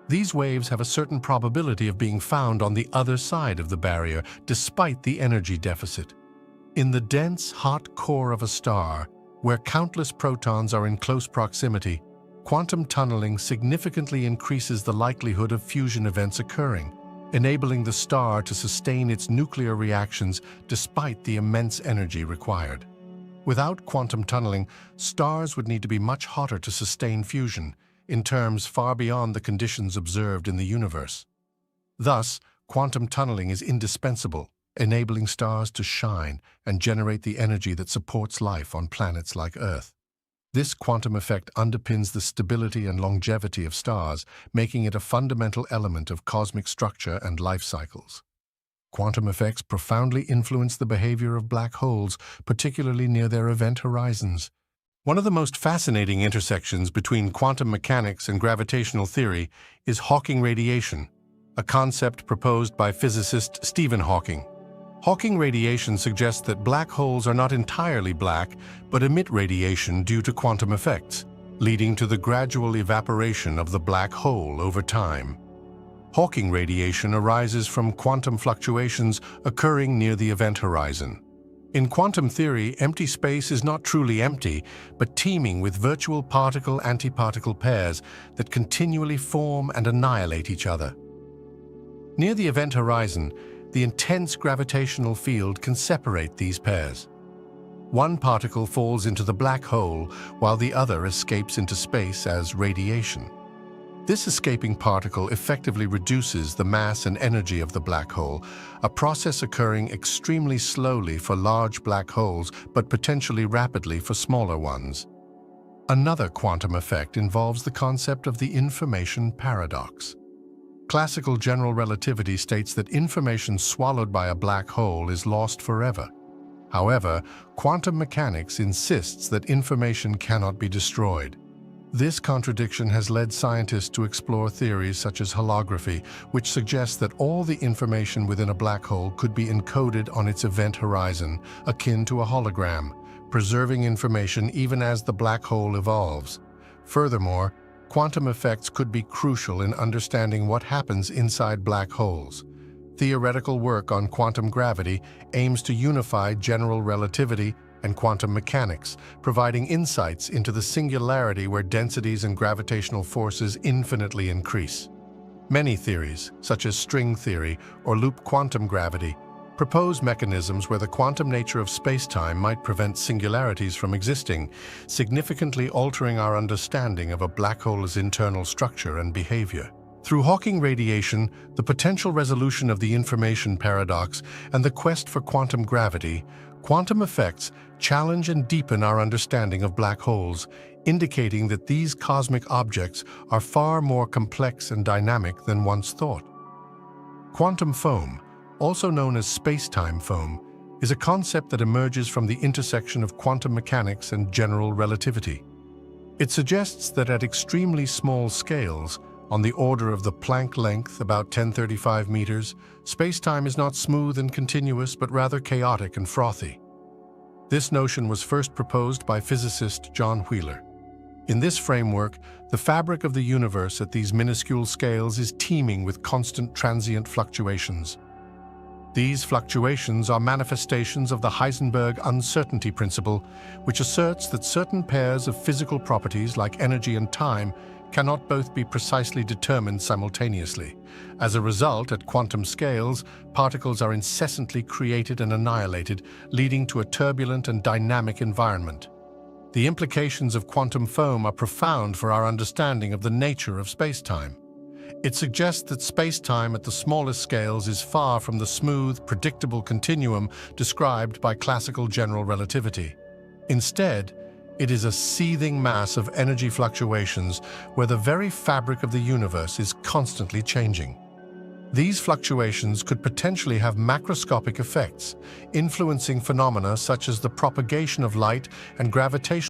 S1: These waves have a certain probability of being found on the other side of the barrier, despite the energy deficit. In the dense, hot core of a star, where countless protons are in close proximity, quantum tunneling significantly increases the likelihood of fusion events occurring, enabling the star to sustain its nuclear reactions despite the immense energy required. Without quantum tunneling, stars would need to be much hotter to sustain fusion, in terms far beyond the conditions observed in the universe. Thus, quantum tunneling is indispensable, enabling stars to shine and generate the energy that supports life on planets like Earth. This quantum effect underpins the stability and longevity of stars, making it a fundamental element of cosmic structure and life cycles. Quantum effects profoundly influence the behavior of black holes, particularly near their event horizons. One of the most fascinating intersections between quantum mechanics and gravitational theory is Hawking radiation, a concept proposed by physicist Stephen Hawking. Hawking radiation suggests that black holes are not entirely black, but emit radiation due to quantum effects, leading to the gradual evaporation of the black hole over time. Hawking radiation arises from quantum fluctuations occurring near the event horizon. In quantum theory, empty space is not truly empty, but teeming with virtual particle-antiparticle pairs that continually form and annihilate each other. Near the event horizon, the intense gravitational field can separate these pairs. One particle falls into the black hole, while the other escapes into space as radiation. This escaping particle effectively reduces the mass and energy of the black hole, a process occurring extremely slowly for large black holes, but potentially rapidly for smaller ones. Another quantum effect involves the concept of the information paradox. Classical general relativity states that information swallowed by a black hole is lost forever. However, quantum mechanics insists that information cannot be destroyed. This contradiction has led scientists to explore theories such as holography, which suggests that all the information within a black hole could be encoded on its event horizon, akin to a hologram, preserving information even as the black hole evolves. Furthermore, quantum effects could be crucial in understanding what happens inside black holes. Theoretical work on quantum gravity aims to unify general relativity and quantum mechanics, providing insights into the singularity where densities and gravitational forces infinitely increase. Many theories, such as string theory or loop quantum gravity, propose mechanisms where the quantum nature of space-time might prevent singularities from existing, significantly altering our understanding of a black hole's internal structure and behavior. Through Hawking radiation, the potential resolution of the information paradox, and the quest for quantum gravity, quantum effects challenge and deepen our understanding of black holes, indicating that these cosmic objects are far more complex and dynamic than once thought. Quantum foam, also known as space-time foam, is a concept that emerges from the intersection of quantum mechanics and general relativity. It suggests that at extremely small scales, on the order of the Planck length, about 1035 meters, space-time is not smooth and continuous, but rather chaotic and frothy. This notion was first proposed by physicist John Wheeler. In this framework, the fabric of the universe at these minuscule scales is teeming with constant transient fluctuations. These fluctuations are manifestations of the Heisenberg uncertainty principle, which asserts that certain pairs of physical properties like energy and time cannot both be precisely determined simultaneously. As a result, at quantum scales, particles are incessantly created and annihilated, leading to a turbulent and dynamic environment. The implications of quantum foam are profound for our understanding of the nature of space-time. It suggests that space-time at the smallest scales is far from the smooth, predictable continuum described by classical general relativity. Instead, it is a seething mass of energy fluctuations where the very fabric of the universe is constantly changing. These fluctuations could potentially have macroscopic effects, influencing phenomena such as the propagation of light and gravitational